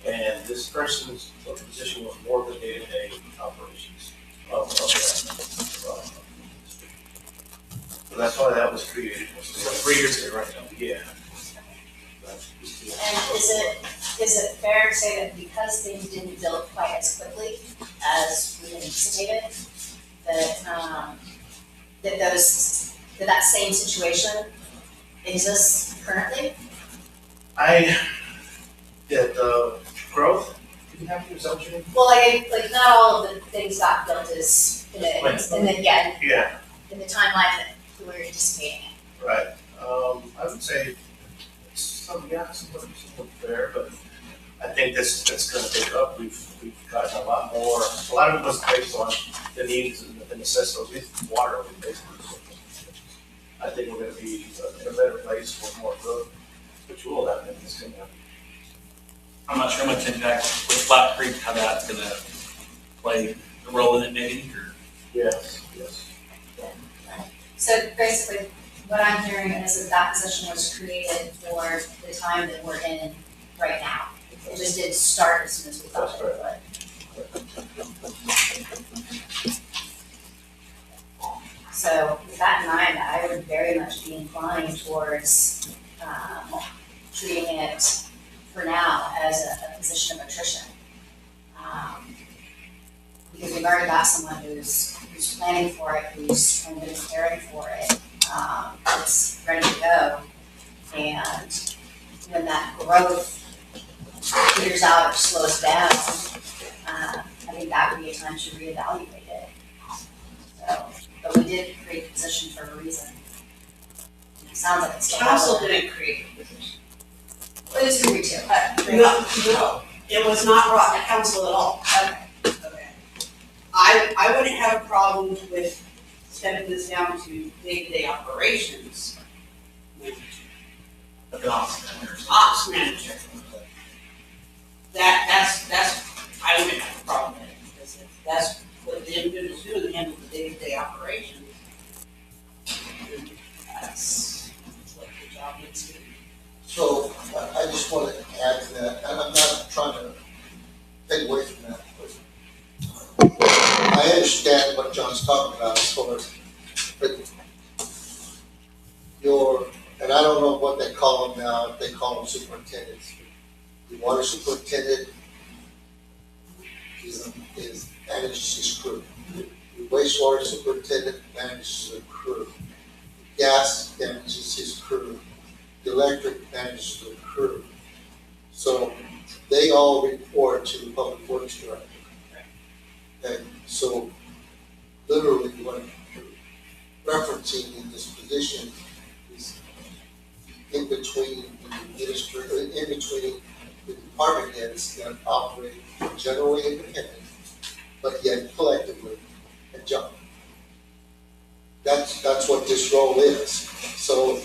S10: And this person's position was more of the day-to-day operations of that. So that's why that was created.
S4: So 3 years ago, right now.
S10: Yeah.
S9: And is it fair to say that because things didn't build quite as quickly as we anticipated, that same situation exists currently?
S10: That growth didn't happen, is that what you mean?
S9: Well, like not all of the things got built as, in the,
S10: Yeah,
S9: in the timeline that we were anticipating.
S10: right. I would say some fair, but I think that's gonna pick up. We've gotten a lot of it was based on the needs and the necessities, water, basically. I think we're gonna be in a better place for more growth, which will happen in this coming up.
S4: I'm not sure how much impact with Flat Creek, how that's gonna play a role in it maybe, or.
S10: Yes.
S9: So basically, what I'm hearing is that position was created for the time that we're in right now. It just didn't start as soon as we thought it would. So with that in mind, I would very much be inclined towards treating it for now as a position of attrition. Because we've already got someone who's planning for it, who's been preparing for it, it's ready to go. And when that growth peters out or slows down, I think that would be a time to reevaluate it. So, but we did create the position for a reason. It sounds like it's still
S5: Council
S9: relevant.
S5: didn't create the position.
S9: It was agreed to.
S5: No, it was not brought to council at all.
S9: Okay.
S5: Okay. I wouldn't have a problem with stepping this down to day-to-day operations, ops manager. That's, I wouldn't have a problem with it, because if that's what the individuals do, they handle the day-to-day operations. That's what the job needs to be.
S2: So I just want to add to that, and I'm not trying to take away from that, but I understand what John's talking about as far as, but and I don't know what they call them now, if they call them superintendents. The water superintendent manages his crew. The wastewater superintendent manages the crew. The gas manages his crew. The electric manages the crew. So they all report to the public works director. And so literally what you're referencing in this position is in between the department heads that operate generally independent, but yet collectively a job. That's what this role is. So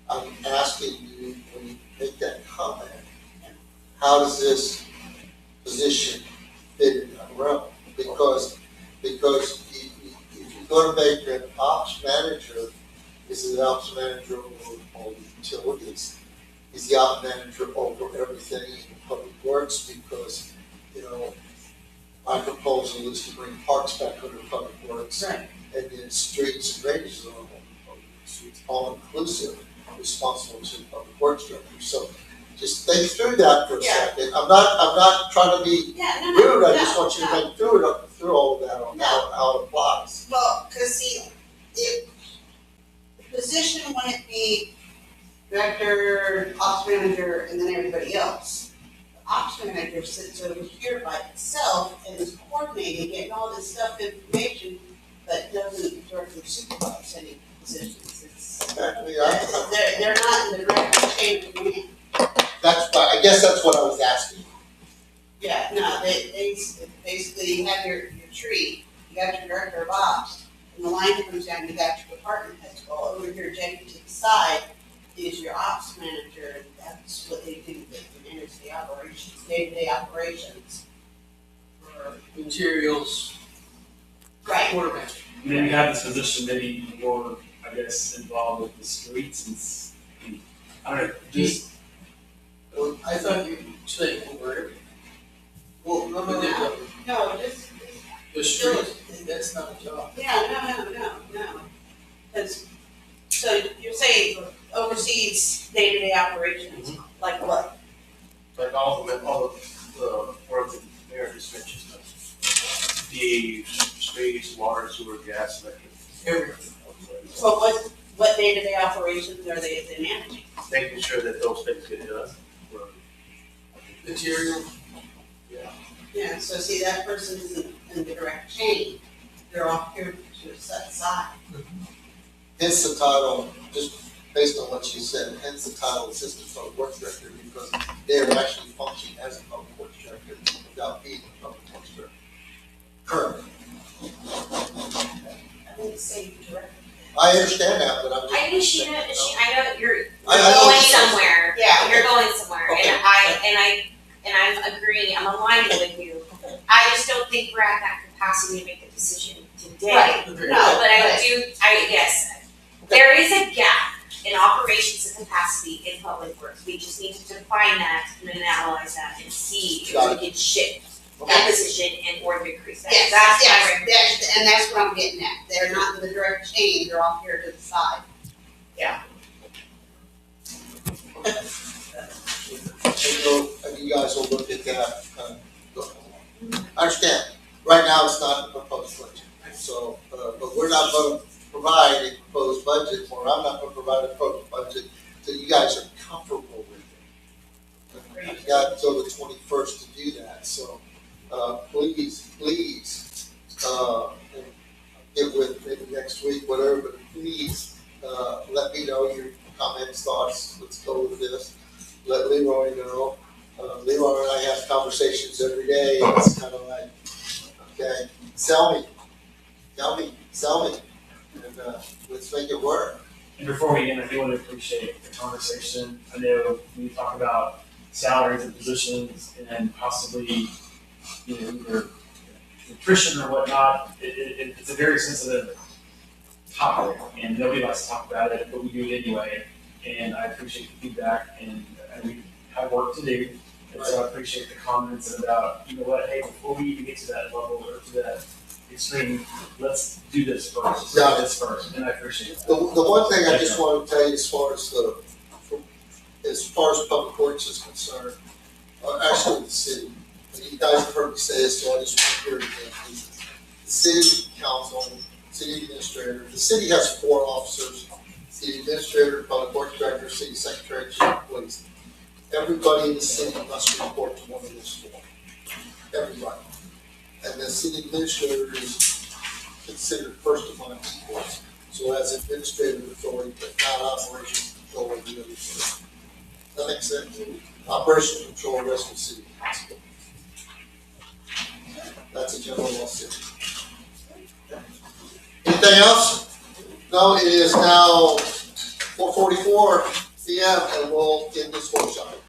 S2: I'm asking you, when you make that comment, how does this position fit in that realm? Because if you're going to make an ops manager, is the ops manager over all the utilities? Is the ops manager over everything in public works? Because you know, my proposal is to bring parks back under public works.
S1: Right.
S2: And then streets and drainage are all inclusive, responsible to public works director. So just think through that for a
S5: Yeah.
S2: second. I'm not trying to be
S5: Yeah, no,
S2: rude, I
S5: no,
S2: just want you to
S5: no.
S2: think through all of that on how it applies.
S5: Well, cause see, the position wouldn't be director, ops manager, and then everybody else. The ops manager sits over here by itself and is coordinating, getting all this stuff, information, but doesn't directly supervise any positions. It's,
S2: I mean,
S5: they're not in the direct chain of command.
S2: I guess that's what I was asking.
S5: Yeah, no, they basically, you have your tree, you got your director of ops, and the line comes down, you got your department heads. Well, over here, Jake, to the side is your ops manager, and that's what they do, they manage the operations, day-to-day operations.
S1: Materials,
S5: Right,
S1: quarterback.
S4: And then you have this position maybe more, I guess, involved with the streets and, I don't know, just,
S1: Well, I thought you said over everything.
S5: well, no, just,
S1: The streets, that's not a job.
S5: yeah, no. Because, so you're saying oversees day-to-day operations, like what?
S10: Like all the work that the mayor just mentioned, the streets, water, sewer, gas, electric.
S1: Everything.
S5: So what day-to-day operations are they managing?
S10: Making sure that those things get done.
S1: Material,
S5: Yeah, so see, that person isn't in the direct chain, they're off here to a set side.
S2: Hence the title, just based on what she said, hence the title assistant public works director, because they're actually functioning as a public works director without being a public works director. Currently.
S5: I didn't say direct.
S2: I understand that, but I'm just.
S11: I think I know that you're
S2: I know
S11: going
S2: what you're saying.
S11: somewhere.
S5: Yeah.
S11: You're going somewhere,
S2: Okay.
S11: and I'm agreeing, I'm aligned with you. I just don't think we're at that capacity to make a decision today.
S5: Right.
S1: agreed.
S5: No,
S11: But yes, there is a gap in operations and capacity in public works. We just need to define that and then analyze that and see if
S2: Got
S11: we can shift that position in order to increase that.
S5: Yes,
S11: That's my
S5: yes,
S11: recommendation.
S5: and that's what I'm getting at, they're not in the direct chain, they're off here to the side.
S2: And you guys will look at that, I understand, right now it's not a proposed budget, so, but we're not gonna provide a proposed budget, or I'm not gonna provide a proposed budget till you guys are comfortable with it. You got until the 21st to do that, so, please, get with maybe next week, whatever, but please, let me know your comments, thoughts, let's go with this. Let Leroy know. Leroy and I have conversations every day, and it's kind of like, okay, sell me, and, let's make it work.
S4: and before we end, I do want to appreciate the conversation. I know we talk about salaries and positions and possibly, either nutrition or whatnot. It's a very sensitive topic, and nobody likes to talk about it, but we do it anyway. And I appreciate the feedback, and we have work to do. And so I appreciate the comments about, hey, before we even get to that level or to that extreme, let's do this first. Let's do this first, and I appreciate that.
S2: The one thing I just want to tell you as far as public works is concerned, actually the city, and you guys have heard me say this, so I just want to hear it again. The city council, city administrator, the city has 4 officers, city administrator, public works director, city secretary, chief of police. Everybody in the city must report to one of those 4. Everybody. And the city administrator is considered first among equals. So as administrative authority, but not operational control of the other city. That makes sense? Operational control of the rest of the city council. That's a general law city. Anything else? No, it is now 4:44 PM and we'll end this workshop.